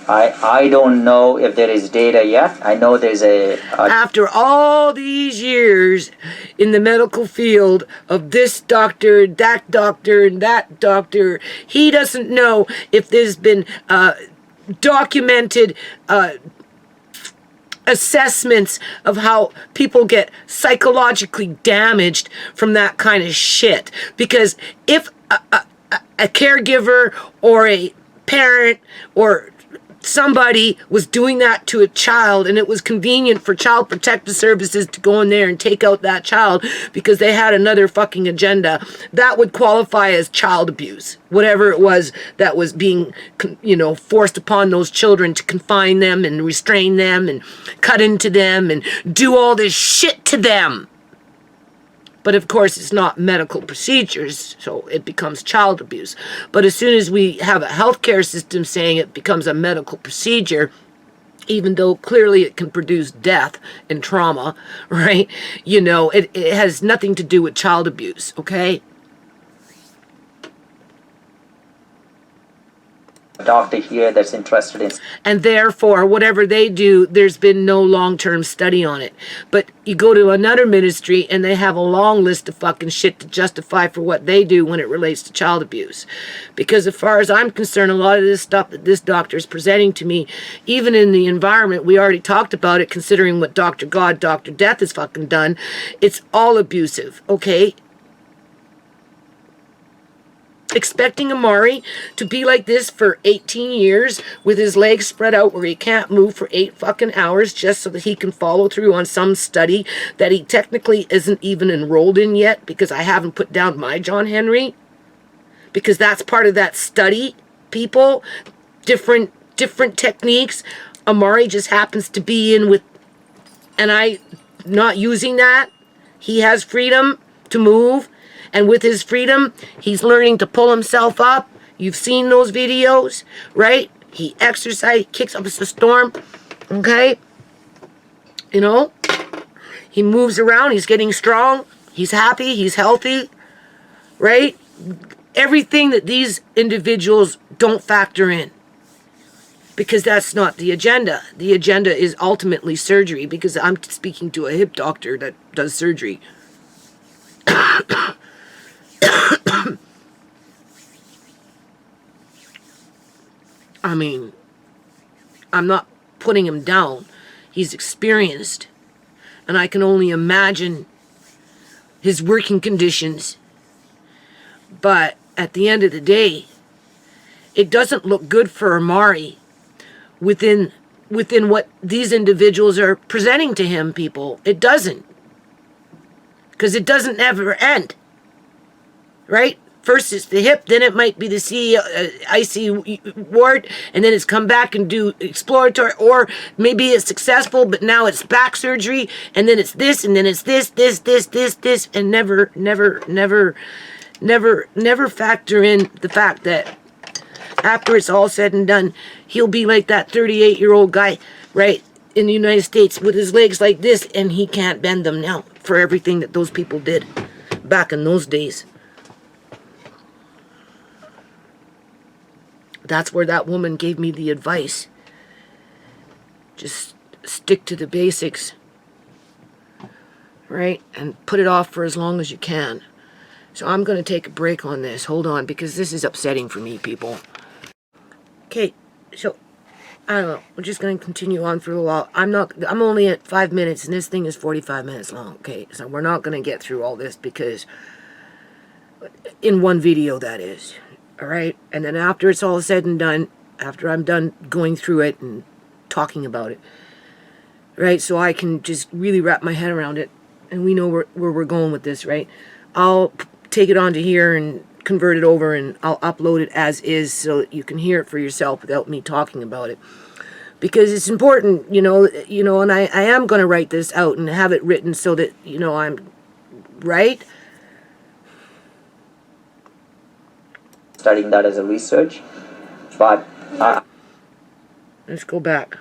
I don't know if there is data yet. I know there's After all these years in the medical field of this doctor, that doctor, and that doctor, he doesn't know if there's been documented assessments of how people get psychologically damaged from that kind of shit. Because if a caregiver or a parent or somebody was doing that to a child, and it was convenient for Child Protective Services to go in there and take out that child because they had another fucking agenda, that would qualify as child abuse. Whatever it was that was being, forced upon those children to confine them and restrain them and cut into them and do all this shit to them. But of course, it's not medical procedures, so it becomes child abuse. But as soon as we have a healthcare system saying it becomes a medical procedure, even though clearly it can produce death and trauma, right? It has nothing to do with child abuse, okay? doctor here that's interested in. And therefore, whatever they do, there's been no long-term study on it. But you go to another ministry and they have a long list of fucking shit to justify for what they do when it relates to child abuse. Because as far as I'm concerned, a lot of this stuff that this doctor is presenting to me, even in the environment, we already talked about it, considering what Dr. God, Dr. Death has fucking done, it's all abusive, okay? Expecting Amari to be like this for 18 years with his legs spread out where he can't move for 8 fucking hours just so that he can follow through on some study that he technically isn't even enrolled in yet, because I haven't put down my John Henry, because that's part of that study, people. Different techniques. Amari just happens to be in with, and I not using that. He has freedom to move. And with his freedom, he's learning to pull himself up. You've seen those videos, right? He exercised, kicks up a storm, okay? You know? He moves around, he's getting strong, he's happy, he's healthy, right? Everything that these individuals don't factor in. Because that's not the agenda. The agenda is ultimately surgery, because I'm speaking to a hip doctor that does surgery. I mean, I'm not putting him down. He's experienced. And I can only imagine his working conditions. But at the end of the day, it doesn't look good for Amari within what these individuals are presenting to him, people. It doesn't. Because it doesn't ever end. Right? First it's the hip, then it might be the IC ward, and then it's come back and do exploratory, or maybe it's successful, but now it's back surgery, and then it's this, and then it's this, and never factor in the fact that after it's all said and done, he'll be like that 38-year-old guy, right, in the United States with his legs like this, and he can't bend them now for everything that those people did back in those days. That's where that woman gave me the advice. Just stick to the basics, right? And put it off for as long as you can. So I'm going to take a break on this. Hold on, because this is upsetting for me, people. Okay, so I don't know. We're just going to continue on for a while. I'm only at 5 minutes, and this thing is 45 minutes long. Okay, so we're not going to get through all this, because in one video, that is. All right, and then after it's all said and done, after I'm done going through it and talking about it, right, so I can just really wrap my head around it, and we know where we're going with this, right? I'll take it onto here and convert it over, and I'll upload it as is so that you can hear it for yourself without me talking about it. Because it's important, you know, and I am going to write this out and have it written so that, you know, I'm right. Studying that as a research, but Let's go back.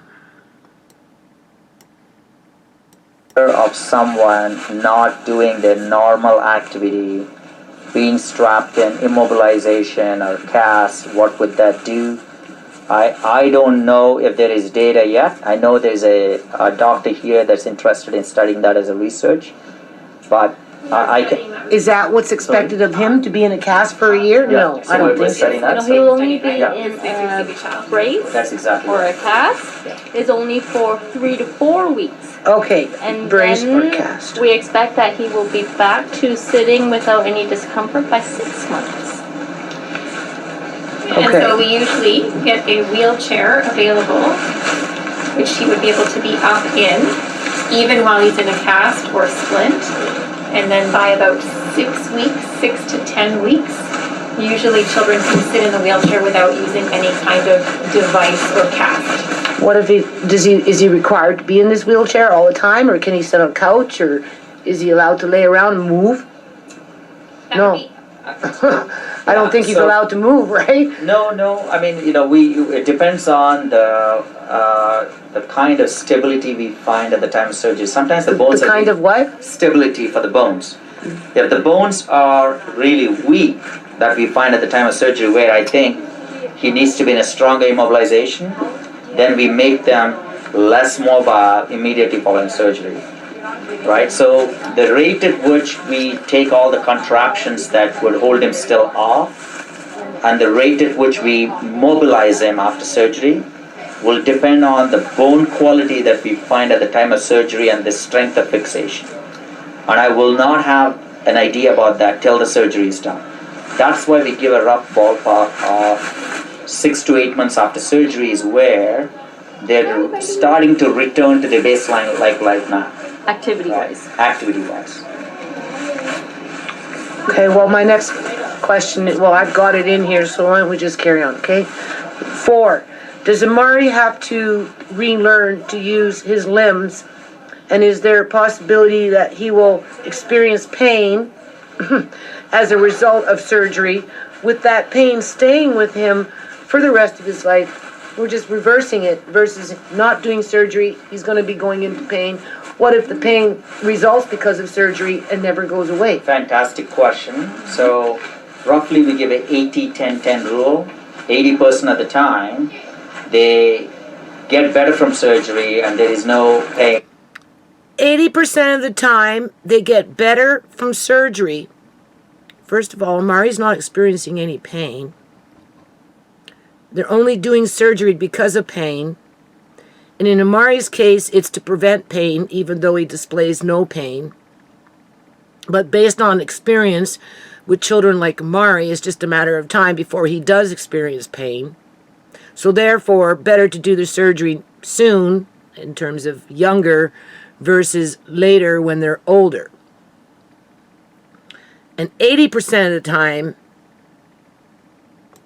of someone not doing their normal activity, being strapped in, immobilization or cast, what would that do? I don't know if there is data yet. I know there's a doctor here that's interested in studying that as a research, but I can. Is that what's expected of him, to be in a cast for a year? No, so I don't we're think studying so. that. No, he'll only be Yeah. in a brace That's exactly or right. a cast is only for 3 to 4 weeks. Okay, And brace or then cast. we expect that he will be back to sitting without any discomfort by 6 months. And Okay. so we usually get a wheelchair available, which he would be able to be up in, even while he's in a cast or splint. And then by about 6 weeks, 6 to 10 weeks, usually children can sit in the wheelchair without using any kind of device or cast. What if is he required to be in this wheelchair all the time, or can he sit on a couch, or is he allowed to lay around and move? That No. would be I don't think he's so- allowed to move, right? No. I mean, it depends on the kind of stability we find at the time of surgery. Sometimes the bones The kind of what? stability for the bones. If the bones are really weak, that we find at the time of surgery, where I think he needs to be in a stronger immobilization, then we make them less mobile immediately following surgery. Right? So the rate at which we take all the contractions that would hold him still off, and the rate at which we mobilize him after surgery will depend on the bone quality that we find at the time of surgery and the strength of fixation. And I will not have an idea about that till the surgery is done. That's why we give a rough ballpark of 6 to 8 months after surgery is where they're starting to return to the baseline like right now. Activity-wise. Activity-wise. Okay, well, my next question, I've got it in here, so why don't we just carry on, okay? 4, does Amari have to relearn to use his limbs, and is there a possibility that he will experience pain as a result of surgery, with that pain staying with him for the rest of his life. We're just reversing it versus not doing surgery. He's going to be going into pain. What if the pain results because of surgery and never goes away? Fantastic question. So roughly we give a 80-10-10 rule. 80% of the time they get better from surgery and there is no pain. 80% of the time they get better from surgery. First of all, Amari's not experiencing any pain. They're only doing surgery because of pain. And in Amari's case, it's to prevent pain, even though he displays no pain. But based on experience with children like Amari, it's just a matter of time before he does experience pain. So therefore, better to do the surgery soon, in terms of younger, versus later when they're older. And 80% of the time,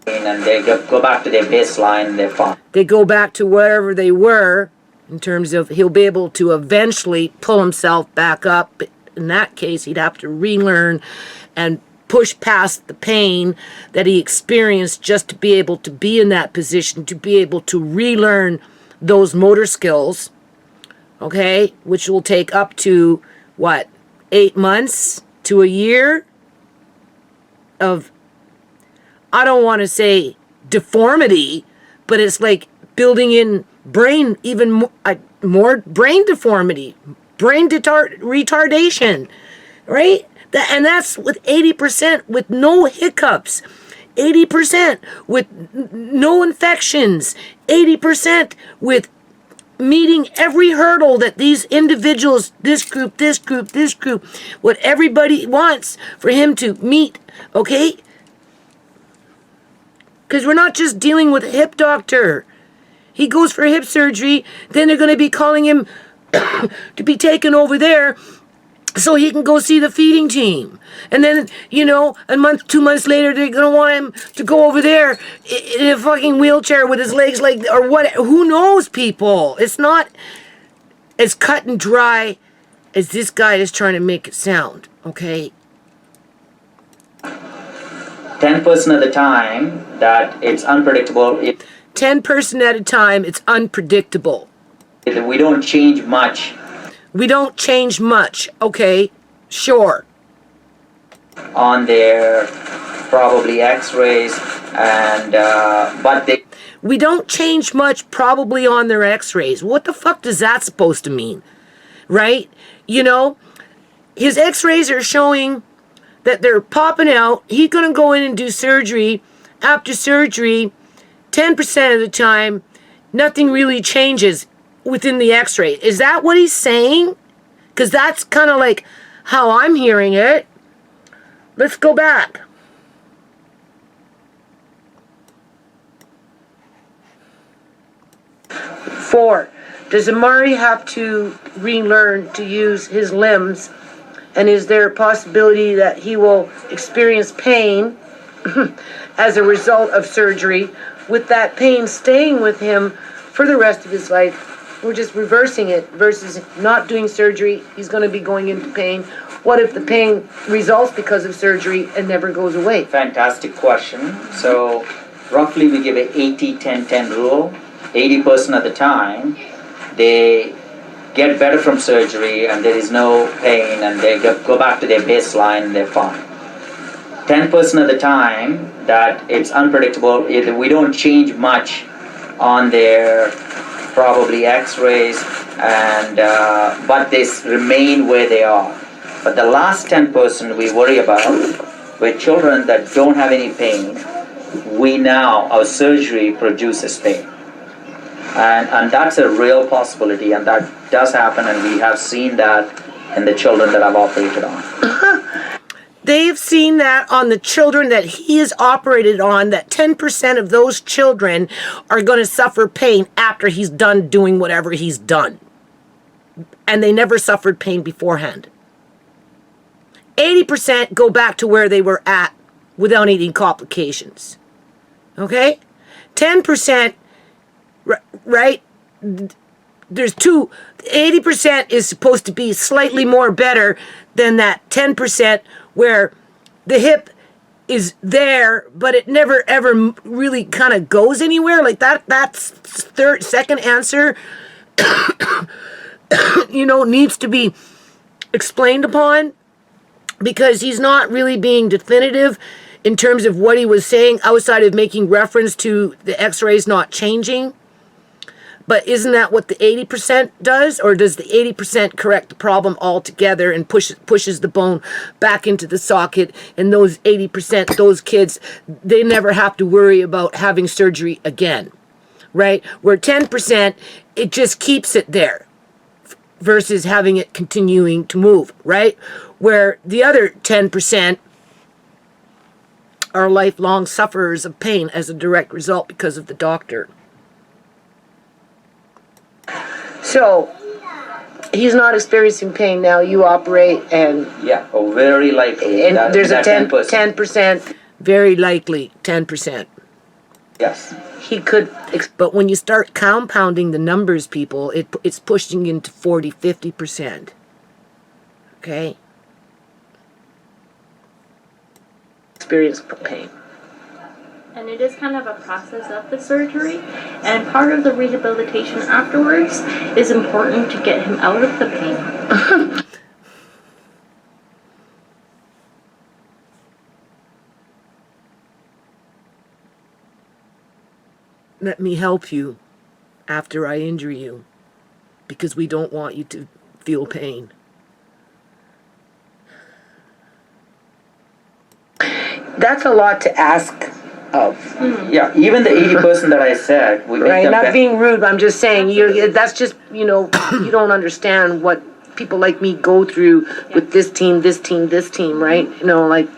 And they go back to their baseline and they're fine. they go back to wherever they were, in terms of he'll be able to eventually pull himself back up. In that case, he'd have to relearn and push past the pain that he experienced just to be able to be in that position, to be able to relearn those motor skills, okay, which will take up to, 8 months to a year of, I don't want to say deformity, but it's like building in brain, even more brain deformity, brain retardation, right? And that's with 80% with no hiccups, 80% with no infections, 80% with meeting every hurdle that these individuals, this group, what everybody wants for him to meet, okay? Because we're not just dealing with a hip doctor. He goes for hip surgery, then they're going to be calling him to be taken over there so he can go see the feeding team. And then, a month, 2 months later, they're going to want him to go over there in a fucking wheelchair with his legs or what, who knows, people? It's not as cut and dry as this guy is trying to make it sound, okay? 10% of the time that it's unpredictable. 10% at a time, it's unpredictable. We don't change much. We don't change much, okay? Sure. On their probably x-rays and but they We don't change much probably on their x-rays. What the fuck does that supposed to mean? Right? His x-rays are showing that they're popping out. He's going to go in and do surgery. After surgery, 10% of the time, nothing really changes within the x-ray. Is that what he's saying? Because that's kind of like how I'm hearing it. Let's go back. Four, does Amari have to relearn to use his limbs? And is there a possibility that he will experience pain as a result of surgery, with that pain staying with him for the rest of his life? We're just reversing it versus not doing surgery. He's going to be going into pain. What if the pain results because of surgery and never goes away? Fantastic question. So roughly we give a 80-10-10 rule. 80% of the time they get better from surgery and there is no pain and they go back to their baseline and they're fine. 10% of the time that it's unpredictable. We don't change much on their probably x-rays and but they remain where they are. But the last 10% we worry about with children that don't have any pain. Our surgery produces pain. And that's a real possibility, and that does happen, and we have seen that in the children that I've operated on. They've seen that on the children that he has operated on, that 10% of those children are going to suffer pain after he's done doing whatever he's done. And they never suffered pain beforehand. 80% go back to where they were at without any complications. Okay? 10%, right? There's 80% is supposed to be slightly more better than that 10% where the hip is there, but it never ever really kind of goes anywhere. Like that's second answer, needs to be explained upon, because he's not really being definitive in terms of what he was saying outside of making reference to the x-rays not changing. But isn't that what the 80% does? Or does the 80% correct the problem altogether and pushes the bone back into the socket, and those 80%, those kids, they never have to worry about having surgery again, right? Where 10%, it just keeps it there versus having it continuing to move, right? Where the other 10% are lifelong sufferers of pain as a direct result because of the doctor. So, he's not experiencing pain now, you operate, and Very likely. and there's a 10%. 10%. Very likely 10%. Yes. He could, But when you start compounding the numbers, people, it's pushing into 40, 50%. Okay? experience pain. And it is kind of a process of the surgery, and part of the rehabilitation afterwards is important to get him out of the pain. Let me help you after I injure you, because we don't want you to feel pain. That's a lot to ask of. Yeah, even the 80% that I said, we make Right, them not being rude, but I'm just saying, that's just, you don't understand what people like me go through with this team, right?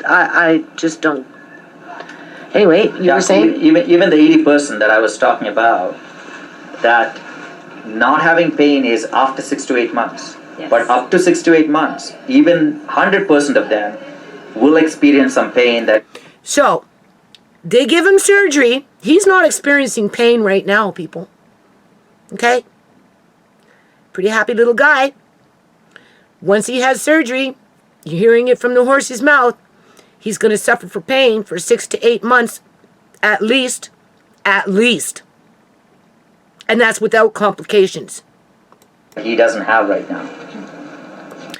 I just don't. Anyway, you were saying? Even the 80% that I was talking about, that not having pain is after 6 to 8 months. Yes. But up to 6 to 8 months, even 100% of them will experience some pain that... So, they give him surgery. He's not experiencing pain right now, people. Okay? Pretty happy little guy. Once he has surgery, you're hearing it from the horse's mouth, he's going to suffer for pain for 6 to 8 months, at least. At least. And that's without complications. he doesn't have right now.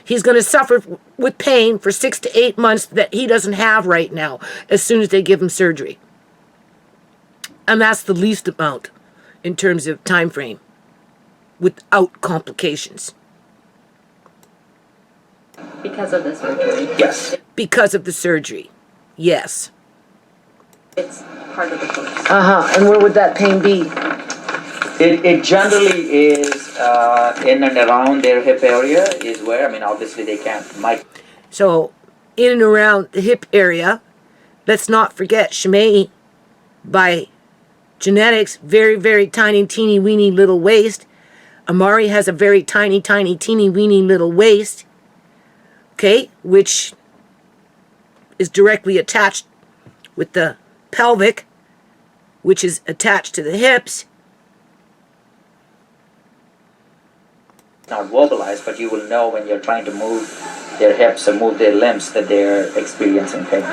He's going to suffer with pain for 6 to 8 months that he doesn't have right now as soon as they give him surgery. And that's the least amount in terms of time frame without complications. Because of the surgery. Yes. Because of the surgery. Yes. It's part of the course. And where would that pain be? It generally is in and around their hip area is where, I mean, obviously they might. So, in and around the hip area, let's not forget ShaMay, by genetics, very, very tiny, teeny, weeny little waist. Amari has a very tiny, tiny, teeny, weeny little waist, okay, which is directly attached with the pelvic, which is attached to the hips. Not vocalized, but you will know when you're trying to move their hips or move their limbs that they're experiencing pain.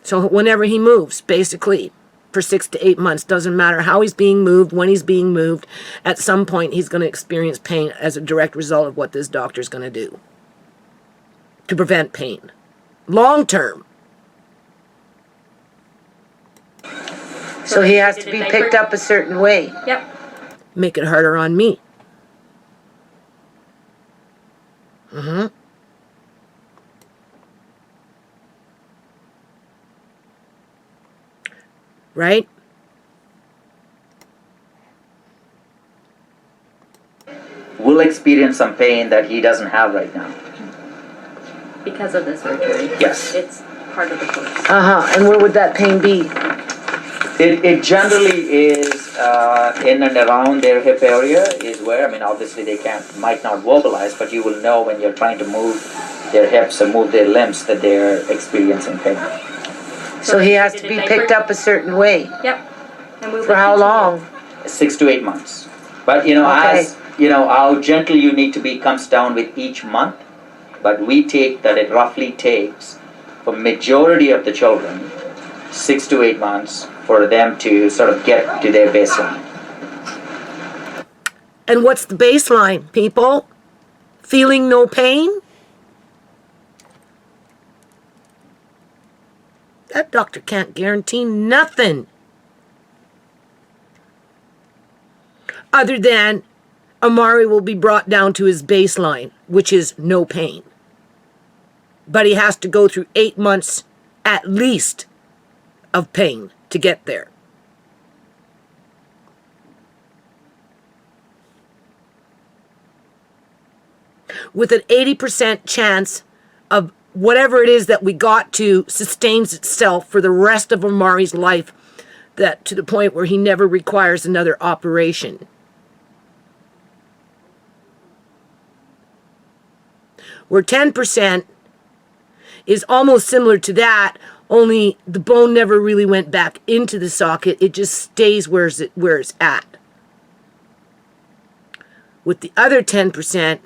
So whenever he moves, basically, for 6 to 8 months, doesn't matter how he's being moved, when he's being moved, at some point he's going to experience pain as a direct result of what this doctor's going to do to prevent pain. Long term. So he has to be picked up a certain way. Yep. Make it harder on me. Right? Will experience some pain that he doesn't have right now. Because of the surgery. Yes. It's part of the course. And where would that pain be? It generally is in and around their hip area is where, I mean, obviously they might not vocalize, but you will know when you're trying to move their hips or move their limbs that they're experiencing pain. So he has to be picked up a certain way. Yep. And we For how long? 6 to 8 months. But as how gentle you need to be comes down with each month. But we take that it roughly takes for majority of the children, 6 to 8 months for them to sort of get to their baseline. And what's the baseline, people? Feeling no pain? That doctor can't guarantee nothing. Other than Amari will be brought down to his baseline, which is no pain. But he has to go through 8 months at least of pain to get there. With an 80% chance of whatever it is that we got to sustains itself for the rest of Amari's life, that to the point where he never requires another operation. Where 10% is almost similar to that, only the bone never really went back into the socket. It just stays where it's at. With the other 10%,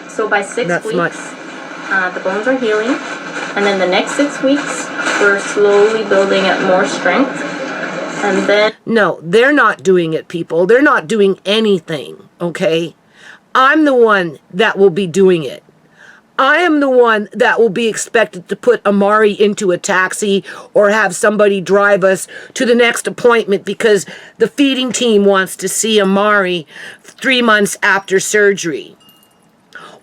So by 6 That's weeks, much. The bones are healing, and then the next 6 weeks, we're slowly building up more strength, and then no, they're not doing it, people. They're not doing anything, okay? I'm the one that will be doing it. I am the one that will be expected to put Amari into a taxi or have somebody drive us to the next appointment because the feeding team wants to see Amari 3 months after surgery.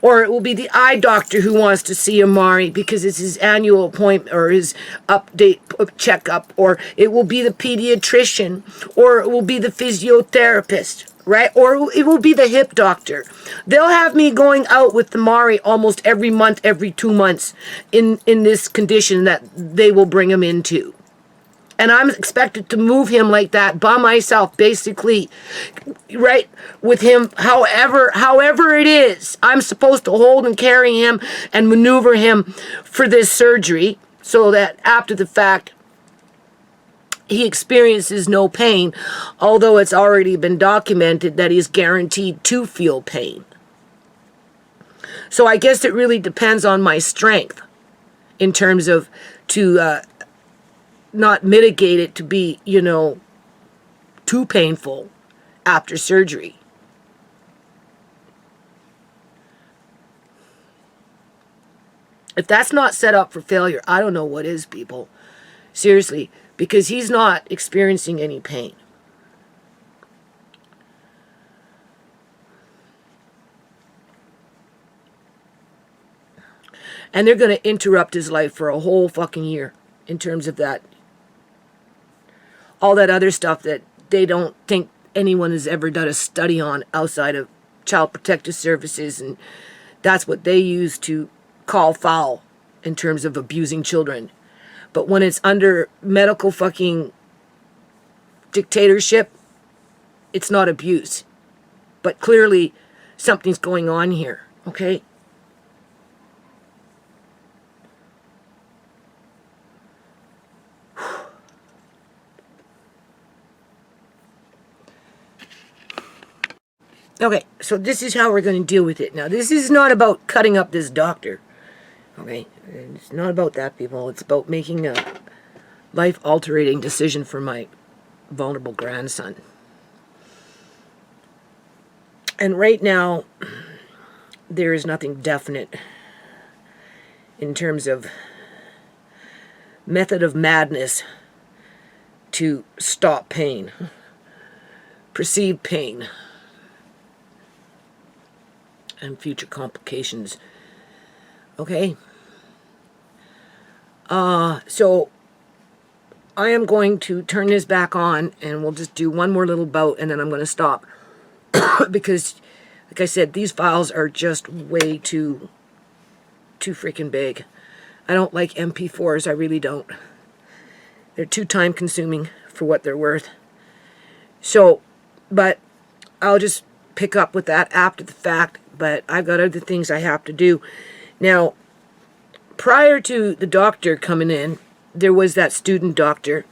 Or it will be the eye doctor who wants to see Amari because it's his annual appointment or his update checkup. Or it will be the pediatrician. Or it will be the physiotherapist, right? Or it will be the hip doctor. They'll have me going out with Amari almost every month, every 2 months in this condition that they will bring him into. And I'm expected to move him like that by myself, basically, right, with him, however it is. I'm supposed to hold and carry him and maneuver him for this surgery so that after the fact, he experiences no pain, although it's already been documented that he's guaranteed to feel pain. So I guess it really depends on my strength in terms of to not mitigate it to be, too painful after surgery. If that's not set up for failure, I don't know what is, people. Seriously, because he's not experiencing any pain. And they're going to interrupt his life for a whole fucking year in terms of that. All that other stuff that they don't think anyone has ever done a study on outside of Child Protective Services, and that's what they use to call foul in terms of abusing children. But when it's under medical fucking dictatorship, it's not abuse. But clearly something's going on here, okay? Okay, so this is how we're going to deal with it. Now, this is not about cutting up this doctor. Okay? It's not about that, people. It's about making a life-altering decision for my vulnerable grandson. And right now, there is nothing definite in terms of method of madness to stop pain, perceived pain, and future complications. Okay? So I am going to turn this back on and we'll just do one more little bout and then I'm going to stop. Because, like I said, these files are just way too freaking big. I don't like MP4s, I really don't. They're too time consuming for what they're worth. So, but I'll just pick up with that after the fact. But I've got other things I have to do. Now, prior to the doctor coming in, there was that student doctor,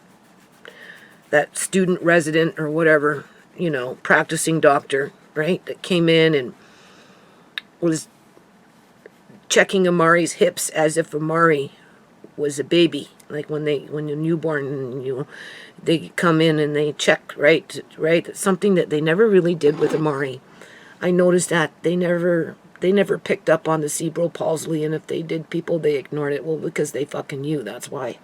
that student resident or whatever, practicing doctor, right, that came in and was checking Amari's hips as if Amari was a baby. Like when you're newborn and they come in and they check, right? It's something that they never really did with Amari. I noticed that they never picked up on the cerebral palsy, and if they did, they ignored it. Well, because they fucking knew, that's why.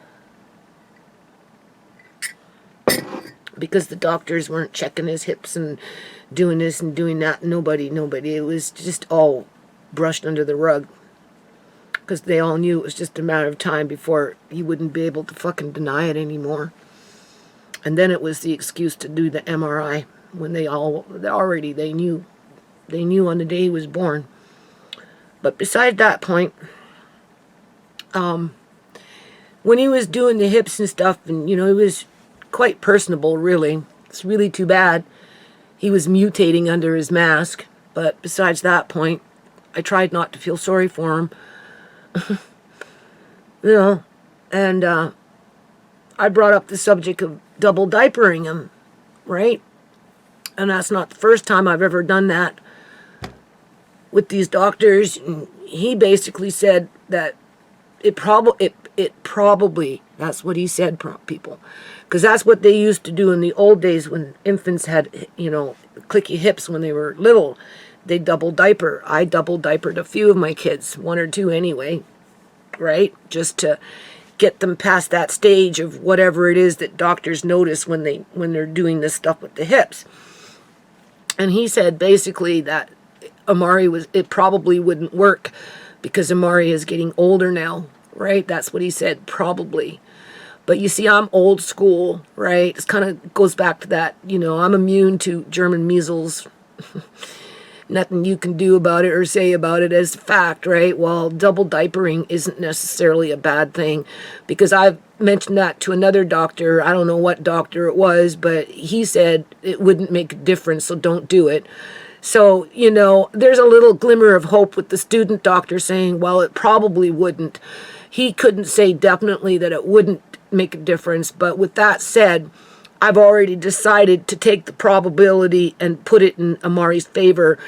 Because the doctors weren't checking his hips and doing this and doing that. Nobody. It was just all brushed under the rug. Because they all knew it was just a matter of time before he wouldn't be able to fucking deny it anymore. And then it was the excuse to do the MRI when they knew. They knew on the day he was born. But beside that point, when he was doing the hips and stuff, and he was quite personable, really. It's really too bad he was mutating under his mask. But besides that point, I tried not to feel sorry for him. And I brought up the subject of double diapering him, right? And that's not the first time I've ever done that with these doctors. And he basically said that it probably, that's what he said, people, because that's what they used to do in the old days when infants had, clicky hips when they were little. They double diaper. I double diapered a few of my kids, 1 or 2 anyway, right? Just to get them past that stage of whatever it is that doctors notice when they're doing this stuff with the hips. And he said basically that it probably wouldn't work because Amari is getting older now, right? That's what he said, probably. But you see, I'm old school, right? It kind of goes back to that, I'm immune to German measles. Nothing you can do about it or say about it as fact, right? Well, double diapering isn't necessarily a bad thing, because I've mentioned that to another doctor. I don't know what doctor it was, but he said it wouldn't make a difference, so don't do it. So, there's a little glimmer of hope with the student doctor saying, well, it probably wouldn't. He couldn't say definitely that it wouldn't make a difference, but with that said, I've already decided to take the probability and put it in Amari's favor.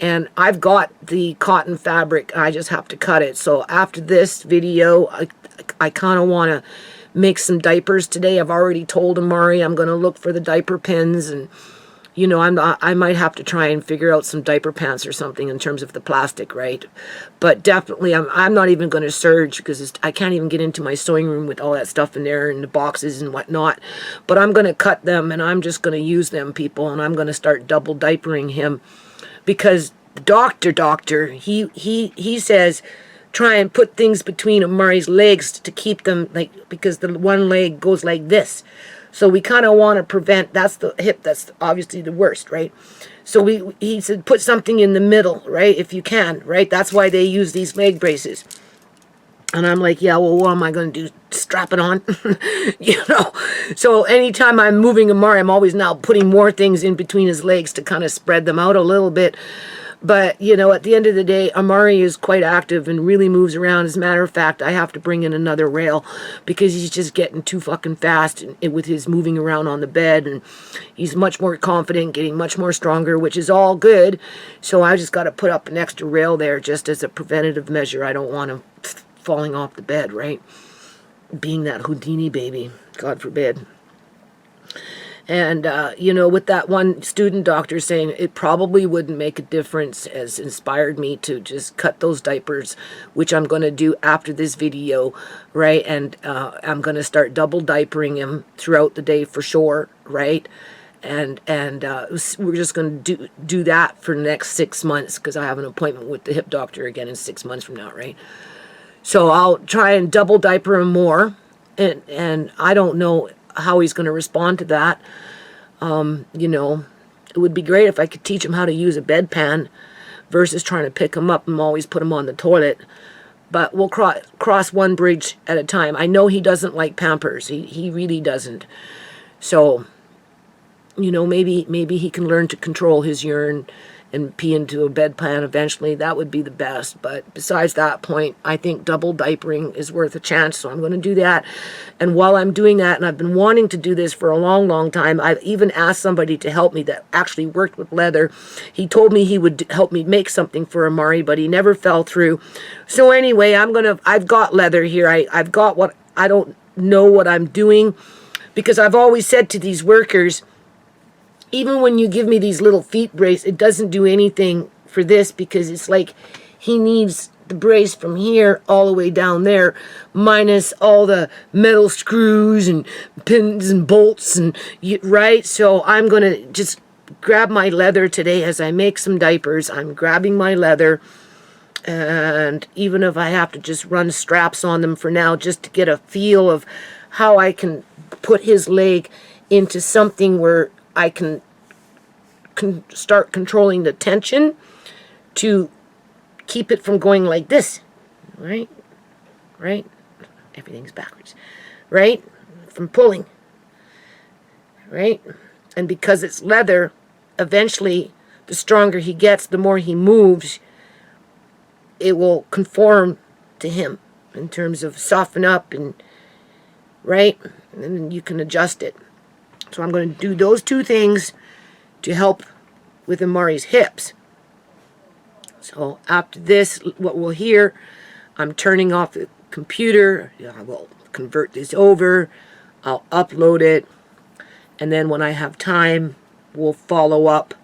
And I've got the cotton fabric. I just have to cut it. So after this video, I kind of want to make some diapers today. I've already told Amari I'm going to look for the diaper pins. And, I might have to try and figure out some diaper pants or something in terms of the plastic, right? But definitely, I'm not even going to serge because I can't even get into my sewing room with all that stuff in there and the boxes and whatnot. But I'm going to cut them and I'm just going to use them, people. And I'm going to start double diapering him because the doctor, he says try and put things between Amari's legs to keep them, because the one leg goes like this. So we kind of want to prevent, that's the hip, that's obviously the worst, right? So he said, put something in the middle, right? If you can, right? That's why they use these leg braces. And I'm like, yeah, well, what am I going to do? Strap it on? So anytime I'm moving Amari, I'm always now putting more things in between his legs to kind of spread them out a little bit. But, at the end of the day, Amari is quite active and really moves around. As a matter of fact, I have to bring in another rail because he's just getting too fucking fast with his moving around on the bed. And he's much more confident, getting much more stronger, which is all good. So I just got to put up an extra rail there just as a preventative measure. I don't want him falling off the bed, right? Being that Houdini baby, God forbid. And, with that one student doctor saying it probably wouldn't make a difference has inspired me to just cut those diapers, which I'm going to do after this video, right? And I'm going to start double diapering him throughout the day for sure, right? And we're just going to do that for the next 6 months because I have an appointment with the hip doctor again in 6 months from now, right? So I'll try and double diaper him more, and I don't know how he's going to respond to that. It would be great if I could teach him how to use a bedpan versus trying to pick him up and always put him on the toilet. But we'll cross one bridge at a time. I know he doesn't like Pampers. He really doesn't. So, maybe he can learn to control his urine and pee into a bedpan eventually, that would be the best. But besides that point, I think double diapering is worth a chance, so I'm going to do that. And while I'm doing that, and I've been wanting to do this for a long, long time, I've even asked somebody to help me that actually worked with leather. He told me he would help me make something for Amari, but he never fell through. So anyway, I've got leather here. I've got what, I don't know what I'm doing, because I've always said to these workers, even when you give me these little feet brace, it doesn't do anything for this, because it's like he needs the brace from here all the way down there, minus all the metal screws and pins and bolts, and right? So I'm going to just grab my leather today as I make some diapers. I'm grabbing my leather, and even if I have to just run straps on them for now, just to get a feel of how I can put his leg into something where I can start controlling the tension to keep it from going like this, right? Right? Everything's backwards, right? From pulling, right? And because it's leather, eventually, the stronger he gets, the more he moves, it will conform to him in terms of soften up, and right? And then you can adjust it. So I'm going to do those two things to help with Amari's hips. So after this, what we'll hear, I'm turning off the computer. I will convert this over. I'll upload it. And then when I have time, we'll follow up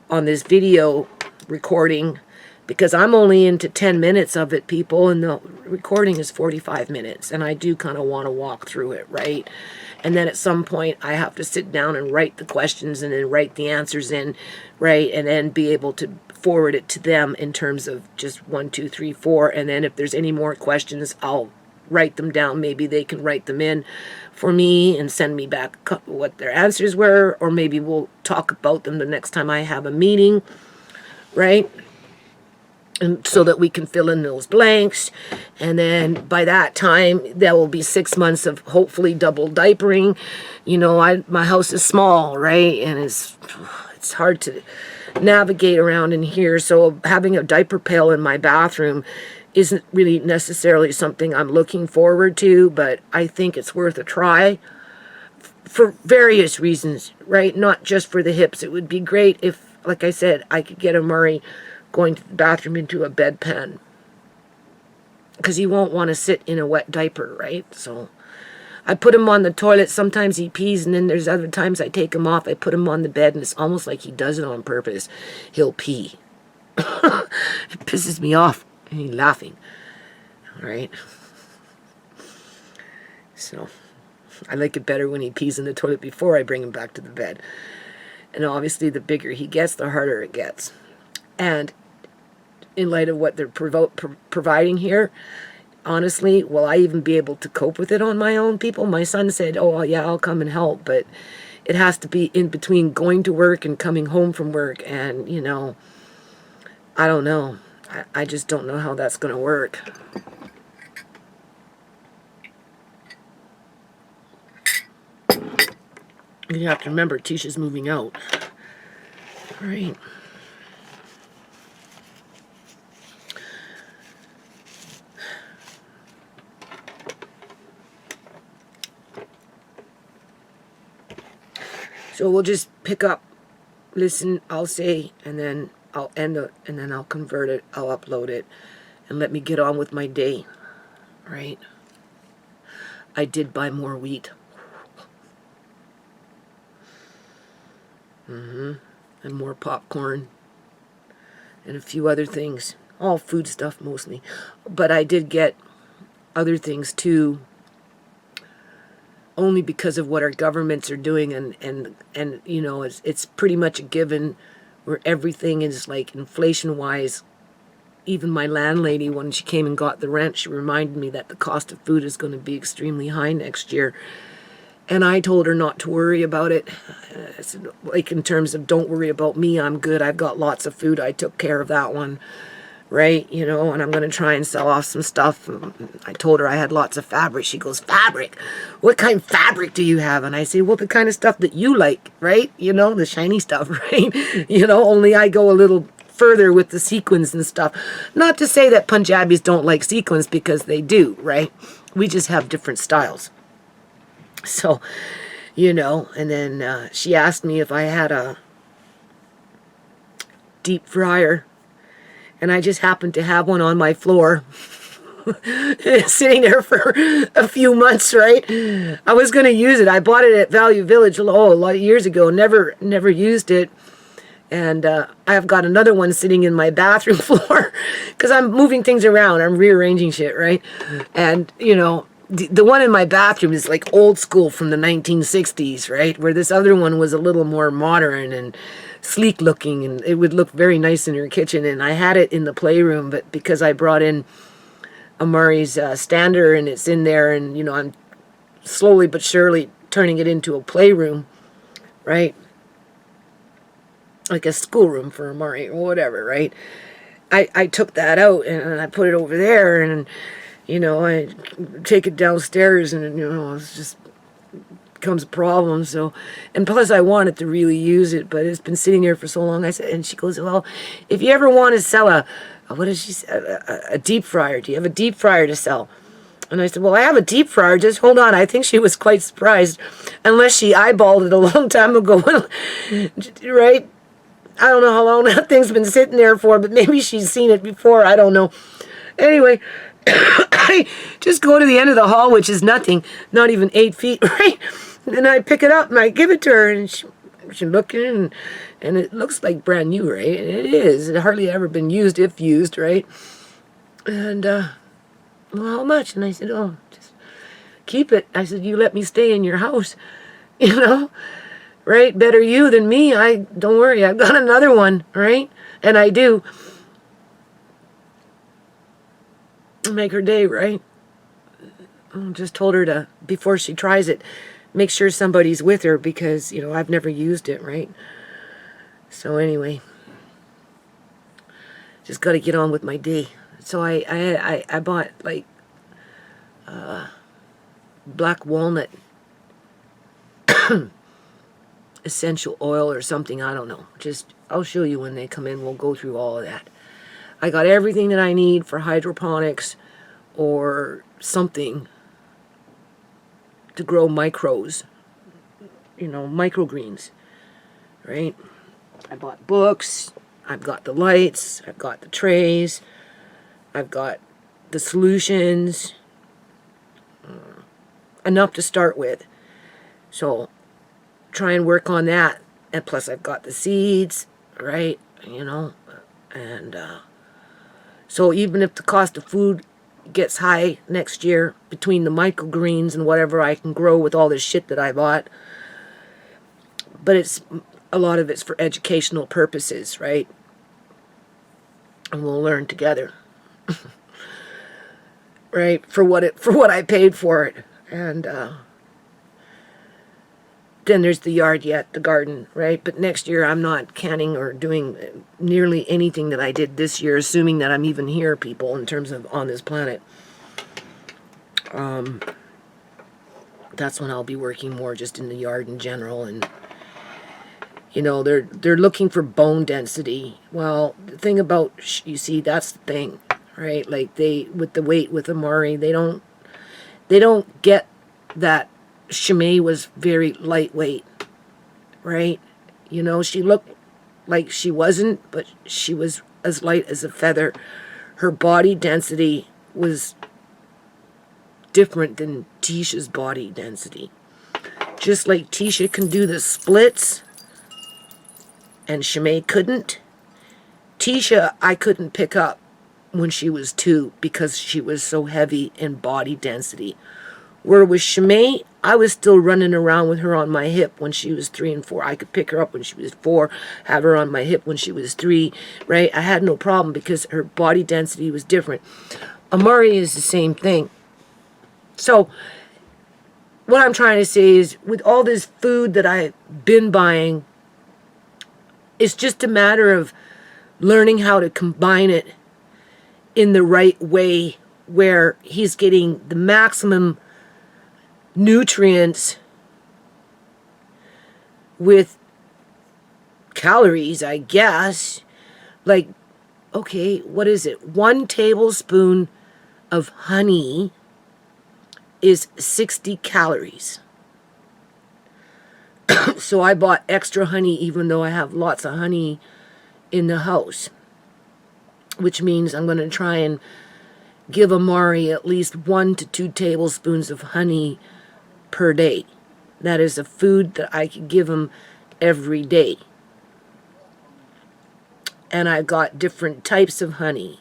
on this video recording, because I'm only into 10 minutes of it, people, and the recording is 45 minutes, and I do kind of want to walk through it, right? And then at some point, I have to sit down and write the questions and then write the answers in, right? And then be able to forward it to them in terms of just 1, 2, 3, 4. And then if there's any more questions, I'll write them down. Maybe they can write them in for me and send me back what their answers were, or maybe we'll talk about them the next time I have a meeting, right? And so that we can fill in those blanks. And then by that time, there will be 6 months of hopefully double diapering. You know, my house is small, right? And it's hard to navigate around in here. So having a diaper pail in my bathroom isn't really necessarily something I'm looking forward to, but I think it's worth a try for various reasons, right? Not just for the hips. It would be great if, like I said, I could get Amari going to the bathroom into a bedpan, because he won't want to sit in a wet diaper, right? So I put him on the toilet. Sometimes he pees, and then there's other times I take him off. I put him on the bed, and it's almost like he does it on purpose. He'll pee. It pisses me off. And he's laughing. All right. So I like it better when he pees in the toilet before I bring him back to the bed. And obviously, the bigger he gets, the harder it gets. And in light of what they're providing here, honestly, will I even be able to cope with it on my own, people? My son said, oh, yeah, I'll come and help, but it has to be in between going to work and coming home from work, and, you know, I don't know. I just don't know how that's going to work. You have to remember, Tisha's moving out. All right. So we'll just pick up, listen, I'll say, and then I'll end it, and then I'll convert it, I'll upload it, and let me get on with my day, right? I did buy more wheat. And more popcorn, and a few other things, all food stuff mostly. But I did get other things too, only because of what our governments are doing, and you know, it's pretty much a given where everything is like inflation-wise. Even my landlady, when she came and got the rent, she reminded me that the cost of food is going to be extremely high next year. And I told her not to worry about it. I said, like, in terms of don't worry about me, I'm good. I've got lots of food. I took care of that one. right? You know, and I'm going to try and sell off some stuff. I told her I had lots of fabric. She goes, fabric? What kind of fabric do you have? And I say, well, the kind of stuff that you like, right? You know, the shiny stuff, right? You know, only I go a little further with the sequins and stuff. Not to say that Punjabis don't like sequins, because they do, right? We just have different styles. So, you know, and then she asked me if I had a deep fryer, and I just happened to have one on my floor sitting there for a few months, right? I was going to use it. I bought it at Value Village a lot of years ago, never used it. And I've got another one sitting in my bathroom floor because I'm moving things around. I'm rearranging shit, right? And, you know, the one in my bathroom is like old school from the 1960s, right? Where this other one was a little more modern and sleek looking, and it would look very nice in your kitchen. And I had it in the playroom, but because I brought in Amari's stander and it's in there, and, you know, I'm slowly but surely turning it into a playroom, right? Like a schoolroom for Amari or whatever, right? I took that out and I put it over there, and, you know, I take it downstairs, and, you know, it's just becomes a problem. So, and plus I wanted to really use it, but it's been sitting there for so long. I said, and she goes, well, if you ever want to sell what did she say, a deep fryer, do you have a deep fryer to sell? And I said, well, I have a deep fryer, just hold on. I think she was quite surprised, unless she eyeballed it a long time ago, right? I don't know how long that thing's been sitting there for, but maybe she's seen it before. I don't know. Anyway, I just go to the end of the hall, which is nothing, not even 8 feet, right? And I pick it up and I give it to her, and she looked at it, and it looks like brand new, right? And it is. It hardly ever been used, if used, right? And, well, how much? And I said, oh, just keep it. I said, you let me stay in your house, you know? Right? Better you than me. Don't worry, I've got another one, right? And I do. Make her day, right? I just told her to, before she tries it, make sure somebody's with her, because, you know, I've never used it, right? So anyway, just got to get on with my day. So I bought like black walnut essential oil or something, I don't know. Just, I'll show you when they come in. We'll go through all of that. I got everything that I need for hydroponics or something to grow micros, you know, microgreens, right? I bought books, I've got the lights, I've got the trays, I've got the solutions, enough to start with. So try and work on that. And plus I've got the seeds, right? You know, and so even if the cost of food gets high next year, between the microgreens and whatever I can grow with all this shit that I bought, but it's a lot of it's for educational purposes, right? And we'll learn together. Right? For what I paid for it. And then there's the yard yet, the garden, right? But next year I'm not canning or doing nearly anything that I did this year, assuming that I'm even here, people, in terms of on this planet. That's when I'll be working more just in the yard in general. And, you know, they're looking for bone density. Well, the thing about, you see, that's the thing, right? Like with the weight with Amari, they don't get that ShaMay was very lightweight, right? You know, she looked like she wasn't, but she was as light as a feather. Her body density was different than Tisha's body density. Just like Tisha can do the splits and ShaMay couldn't, Tisha I couldn't pick up when she was 2 because she was so heavy in body density. Where with ShaMay, I was still running around with her on my hip when she was 3 and 4. I could pick her up when she was 4, have her on my hip when she was 3, right? I had no problem because her body density was different. Amari is the same thing. So, what I'm trying to say is, with all this food that I've been buying, it's just a matter of learning how to combine it in the right way where he's getting the maximum nutrients with calories, I guess. Like, okay, what is it? 1 tablespoon of honey is 60 calories. So I bought extra honey even though I have lots of honey in the house, which means I'm going to try and give Amari at least 1 to 2 tablespoons of honey per day. That is a food that I could give him every day. And I got different types of honey.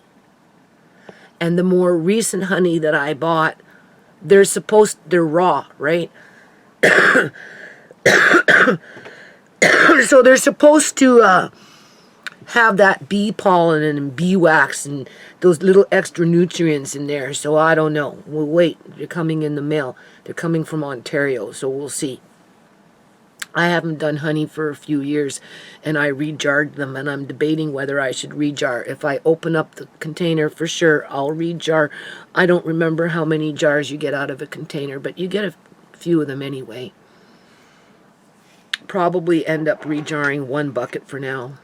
And the more recent honey that I bought, they're raw, right? So they're supposed to have that bee pollen and beeswax and those little extra nutrients in there. So I don't know. We'll wait. They're coming in the mail. They're coming from Ontario, so we'll see. I haven't done honey for a few years, and I rejarred them, and I'm debating whether I should rejar. If I open up the container, for sure, I'll rejar. I don't remember how many jars you get out of a container, but you get a few of them anyway. Probably end up rejarring 1 bucket for now.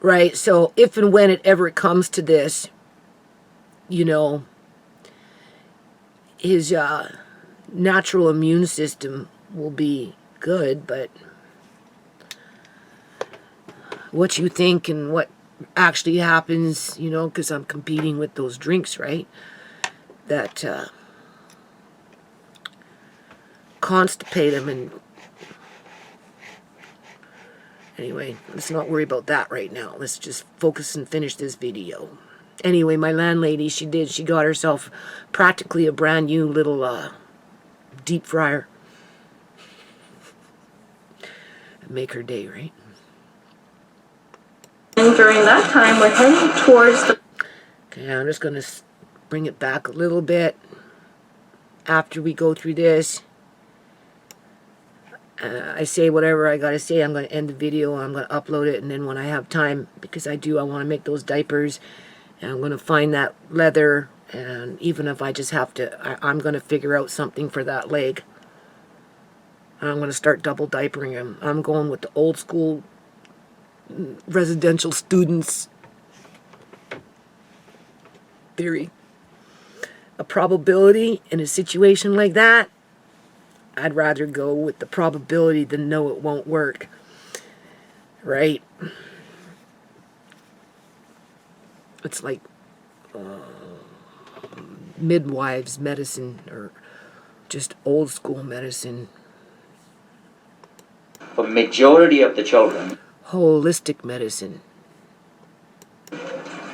Right, so if and when it ever comes to this, you know, his natural immune system will be good, but what you think and what actually happens, you know, because I'm competing with those drinks, right, that constipate him. And anyway, let's not worry about that right now. Let's just focus and finish this video. Anyway, my landlady, she got herself practically a brand new little deep fryer. Make her day, right? And during that time, we're heading towards the... Okay, I'm just going to bring it back a little bit after we go through this. I say whatever I got to say. I'm going to end the video. I'm going to upload it, and then when I have time, because I want to make those diapers, and I'm going to find that leather, and even if I just have to, I'm going to figure out something for that leg. I'm going to start double diapering him. I'm going with the old school residential students theory. A probability in a situation like that, I'd rather go with the probability than know it won't work. Right? It's like midwives medicine, or just old school medicine. For majority of the children, Holistic medicine.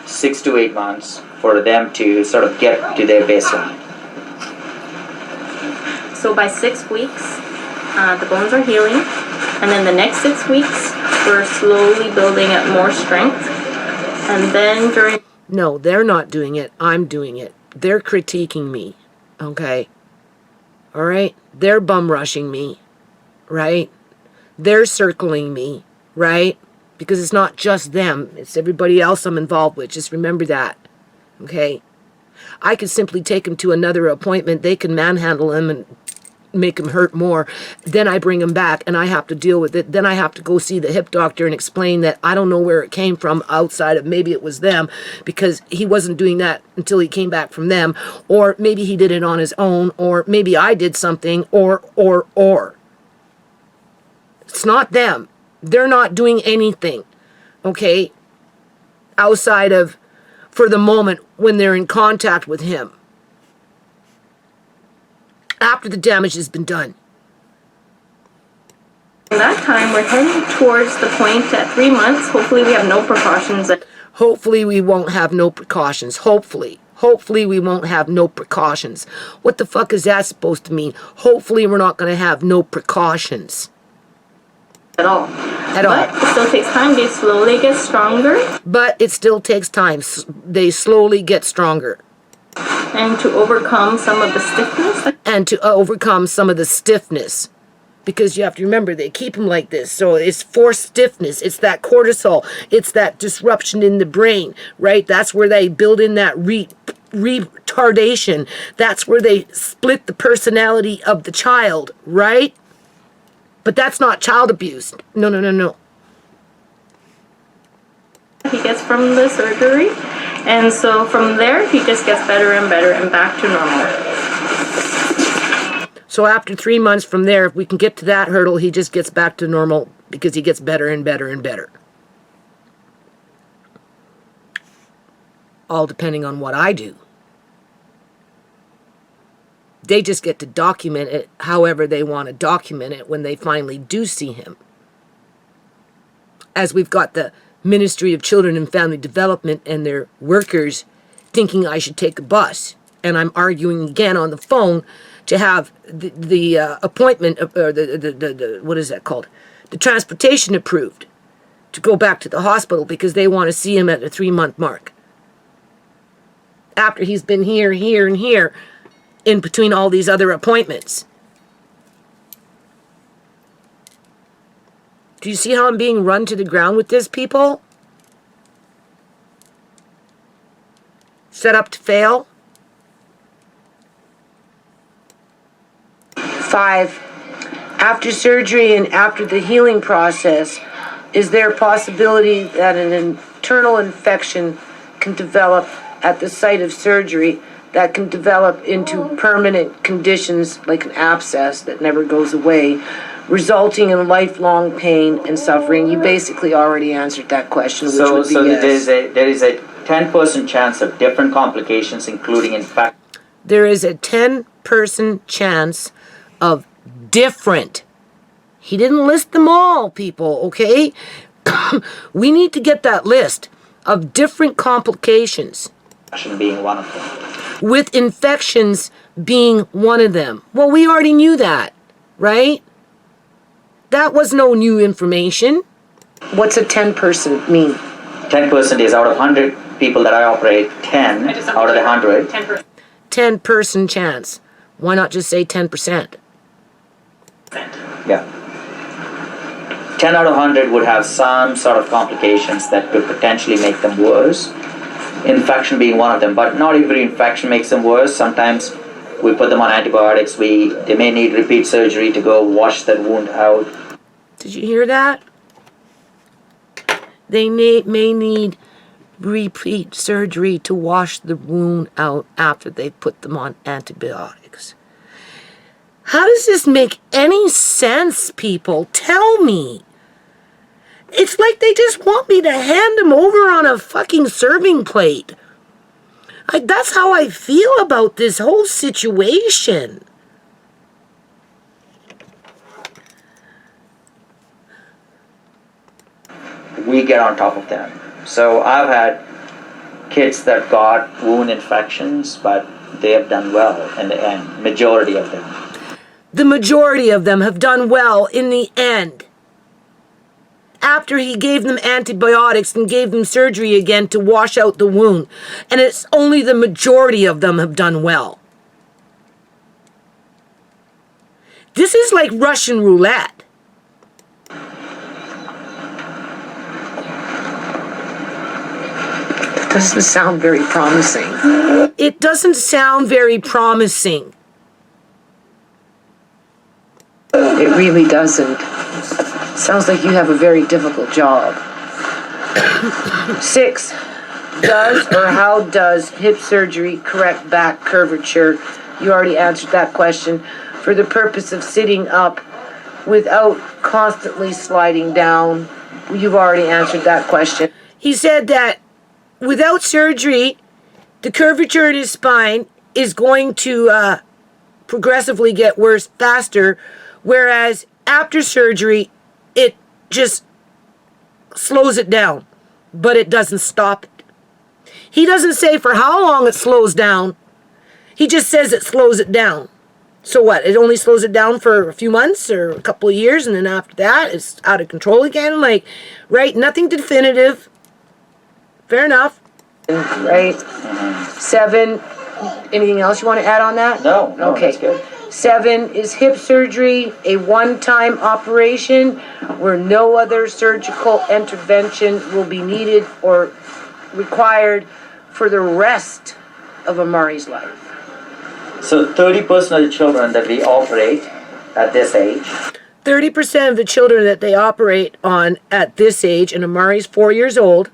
6 to 8 months for them to sort of get to their baseline. So by 6 weeks, the bones are healing. And then the next 6 weeks, we're slowly building up more strength. And then during... No, they're not doing it. I'm doing it. They're critiquing me. Okay? All right? They're bum rushing me. Right? They're circling me. Right? Because it's not just them. It's everybody else I'm involved with. Just remember that. Okay? I could simply take them to another appointment. They can manhandle him and make him hurt more. Then I bring him back and I have to deal with it. Then I have to go see the hip doctor and explain that I don't know where it came from outside of, maybe it was them, because he wasn't doing that until he came back from them, or maybe he did it on his own, or maybe I did something, or. It's not them. They're not doing anything, okay, outside of, for the moment, when they're in contact with him. After the damage has been done. At that time, we're heading towards the point at 3 months. Hopefully we have no precautions. Hopefully we won't have no precautions. Hopefully. Hopefully we won't have no precautions. What the fuck is that supposed to mean? Hopefully we're not going to have no precautions. At all. But it still takes time. They slowly get stronger. But it still takes time. They slowly get stronger. And to overcome some of the stiffness. Because you have to remember, they keep him like this. So it's forced stiffness. It's that cortisol. It's that disruption in the brain, right? That's where they build in that retardation. That's where they split the personality of the child, right? But that's not child abuse. No, no, no, no. He gets from the surgery, and so from there he just gets better and better and back to normal. So after 3 months from there, if we can get to that hurdle, he just gets back to normal because he gets better and better and better. All depending on what I do. They just get to document it however they want to document it when they finally do see him. As we've got the Ministry of Children and Family Development and their workers thinking I should take a bus. And I'm arguing again on the phone to have the appointment, or the what is that called? The transportation approved to go back to the hospital because they want to see him at the 3-month mark. After he's been here, here, and here in between all these other appointments. Do you see how I'm being run to the ground with this, people? Set up to fail? 5, after surgery and after the healing process, is there a possibility that an internal infection can develop at the site of surgery that can develop into permanent conditions like an abscess that never goes away, resulting in lifelong pain and suffering? You basically already answered that question, which would be yes. There is a 10% chance of different complications, including infection. There is a 10% chance of different. He didn't list them all, people, okay? We need to get that list of different complications. Being one of them. With infections being one of them. Well, we already knew that, right? That was no new information. What's a 10% mean? 10% is out of 100 people that I operate, 10 out of the 100. 10% chance. Why not just say 10%? Yeah. 10 out of 100 would have some sort of complications that could potentially make them worse. Infection being one of them, but not every infection makes them worse. Sometimes we put them on antibiotics. They may need repeat surgery to go wash that wound out. Did you hear that? They may need repeat surgery to wash the wound out after they put them on antibiotics. How does this make any sense, people? Tell me. It's like they just want me to hand them over on a fucking serving plate. That's how I feel about this whole situation. We get on top of them. So I've had kids that got wound infections, but they have done well in the end. Majority of them. The majority of them have done well in the end. After he gave them antibiotics and gave them surgery again to wash out the wound. And it's only the majority of them have done well. This is like Russian roulette. That doesn't sound very promising. It doesn't sound very promising. It really doesn't. Sounds like you have a very difficult job. 6, does or how does hip surgery correct back curvature? You already answered that question. For the purpose of sitting up without constantly sliding down. You've already answered that question. He said that without surgery, the curvature in his spine is going to progressively get worse faster, whereas after surgery, it just slows it down, but it doesn't stop it. He doesn't say for how long it slows down. He just says it slows it down. So what? It only slows it down for a few months or a couple of years, and then after that, it's out of control again? Like, right? Nothing definitive. Fair enough. Right? 7, anything else you want to add on that? No, okay. That's good. 7 is hip surgery, a one-time operation where no other surgical intervention will be needed or required for the rest of Amari's life. So 30% of the children that we operate at this age 30% of the children that they operate on at this age, and Amari's 4 years old,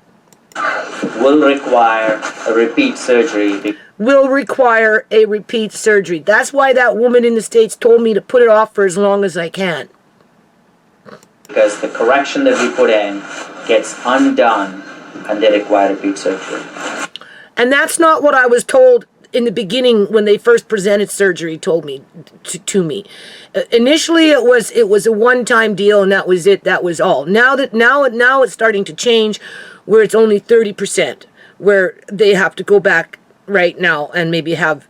will require a repeat surgery will require a repeat surgery. That's why that woman in the States told me to put it off for as long as I can. because the correction that we put in gets undone and they require repeat surgery. And that's not what I was told in the beginning when they first presented surgery told me to me. Initially it was a one-time deal and that was it, that was all. Now it's starting to change where it's only 30%, where they have to go back right now and maybe have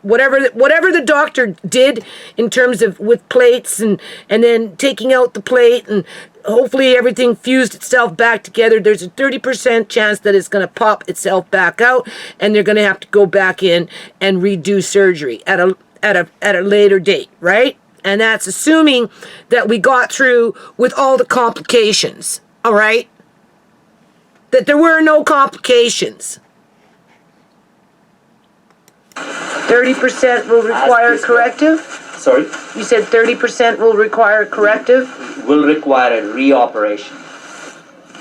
whatever the doctor did in terms of with plates and then taking out the plate and hopefully everything fused itself back together. There's a 30% chance that it's going to pop itself back out and they're going to have to go back in and redo surgery at a later date, right? And that's assuming that we got through with all the complications, all right? That there were no complications. 30% will require corrective? Sorry? You said 30% will require corrective? Will require a reoperation.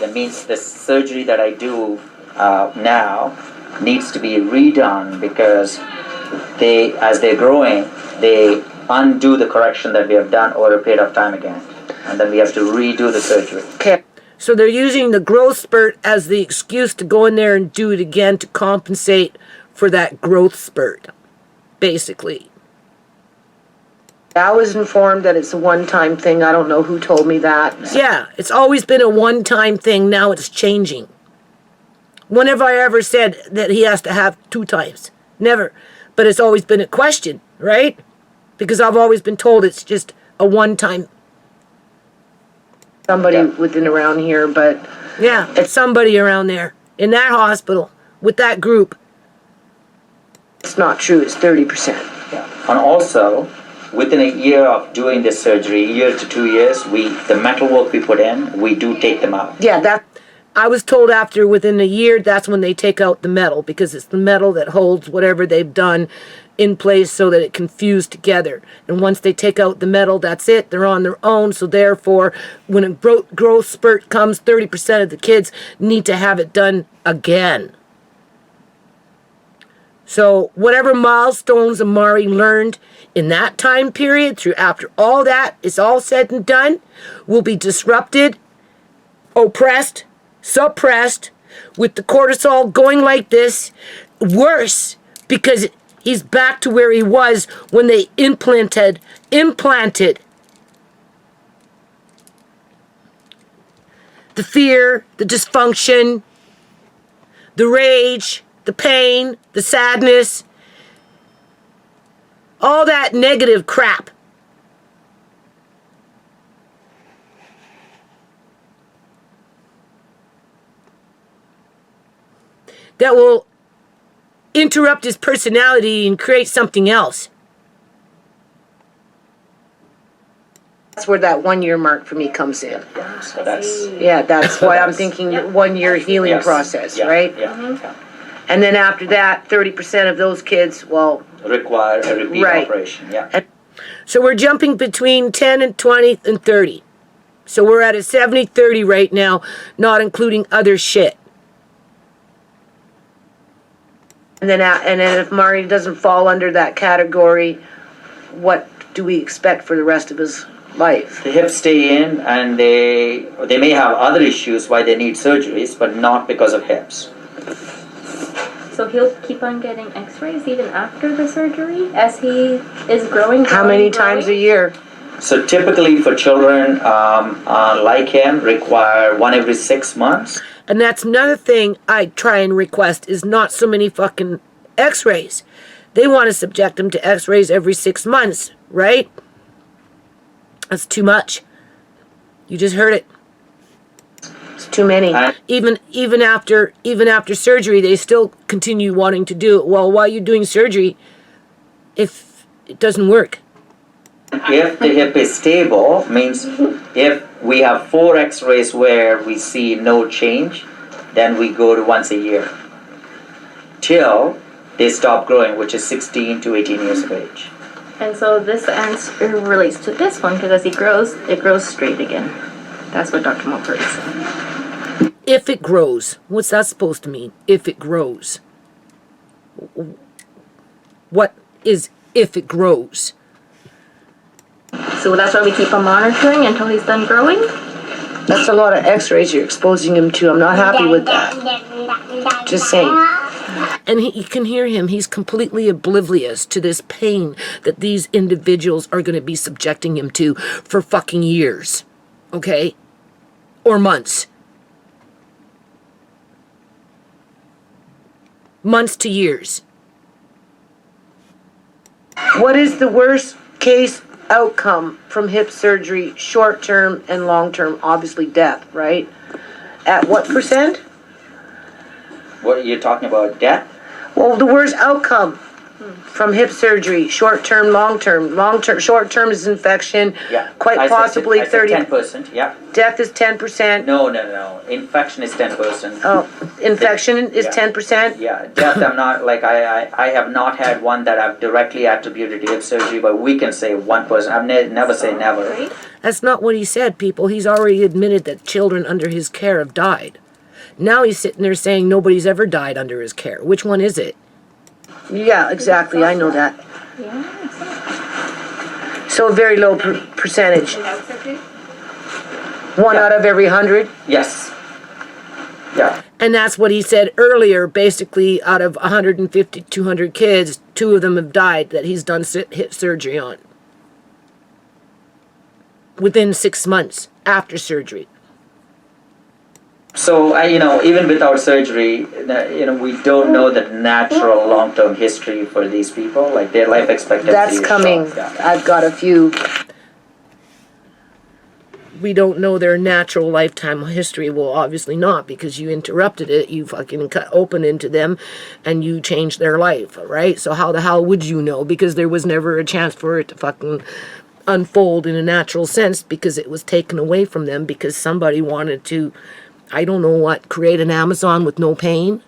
That means the surgery that I do now needs to be redone because as they're growing, they undo the correction that we have done over a period of time again. And then we have to redo the surgery. Okay. So they're using the growth spurt as the excuse to go in there and do it again to compensate for that growth spurt, basically. I was informed that it's a one-time thing. I don't know who told me that. Yeah, it's always been a one-time thing. Now it's changing. When have I ever said that he has to have 2 times? Never. But it's always been a question, right? Because I've always been told it's just a one-time. Somebody within around here, but Yeah, it's somebody around there in that hospital with that group. it's not true. It's 30%. Yeah. And also, within a year of doing this surgery, year to 2 years, the metal work we put in, we do take them out. Yeah, that. I was told after within a year, that's when they take out the metal because it's the metal that holds whatever they've done in place so that it can fuse together. And once they take out the metal, that's it. They're on their own. So therefore, when a growth spurt comes, 30% of the kids need to have it done again. So whatever milestones Amari learned in that time period, through after all that is all said and done, will be disrupted, oppressed, suppressed, with the cortisol going like this, worse, because he's back to where he was when they implanted the fear, the dysfunction, the rage, the pain, the sadness, all that negative crap. That will interrupt his personality and create something else. That's where that 1 year mark for me comes in. Yeah, so that's... Yeah, that's why I'm thinking 1 year healing Yes. process, Yeah, right? Yeah. And then after that, 30% of those kids, well, Require a repeat Right. operation, yeah. So we're jumping between 10 and 20 and 30. So we're at a 70-30 right now, not including other shit. and then if Mari doesn't fall under that category, what do we expect for the rest of his life? The hips stay in and they may have other issues why they need surgeries, but not because of hips. So he'll keep on getting x-rays even after the surgery as he is growing. How many times a year? So typically for children like him, require 1 every 6 months. And that's another thing I try and request is not so many fucking x-rays. They want to subject them to x-rays every 6 months, right? That's too much. You just heard it. It's too many. Even after surgery, they still continue wanting to do it. Well, why are you doing surgery if it doesn't work? If the hip is stable, means if we have 4 x-rays where we see no change, then we go to once a year till they stop growing, which is 16 to 18 years of age. And so this answer relates to this one because as he grows, it grows straight again. That's what Dr. Mulpert said. If it grows, what's that supposed to mean? If it grows. What is if it grows? So that's why we keep him monitoring until he's done growing. That's a lot of x-rays you're exposing him to. I'm not happy with that. Just saying. And you can hear him. He's completely oblivious to this pain that these individuals are going to be subjecting him to for fucking years. Okay? Or months. Months to years. What is the worst case outcome from hip surgery, short term and long term? Obviously death, right? At what percent? What are you talking about, death? Well, the worst outcome from hip surgery, short term, long term. Long term, short term is infection. Yeah. Quite possibly I said 30. 10%, yeah. Death is 10%. No. Infection is 10%. Oh, infection is Yeah. 10%. Yeah, death I'm not, like I have not had one that I've directly attributed to hip surgery, but we can say 1%. I've never say never. That's not what he said, people. He's already admitted that children under his care have died. Now he's sitting there saying nobody's ever died under his care. Which one is it? Yeah, exactly. I know that. Yeah. So a very low percentage. 1 out of every 100. Yes. Yeah. And that's what he said earlier. Basically, out of 150, 200 kids, 2 of them have died that he's done hip surgery on. Within 6 months after surgery. So, even without surgery, we don't know the natural long-term history for these people. Like, their life expectancy That's is coming. short. Yeah. I've got a few. We don't know their natural lifetime history. Well, obviously not, because you interrupted it. You fucking cut open into them and you changed their life, right? So how the hell would you know? Because there was never a chance for it to fucking unfold in a natural sense, because it was taken away from them because somebody wanted to, I don't know what, create an Amazon with no pain.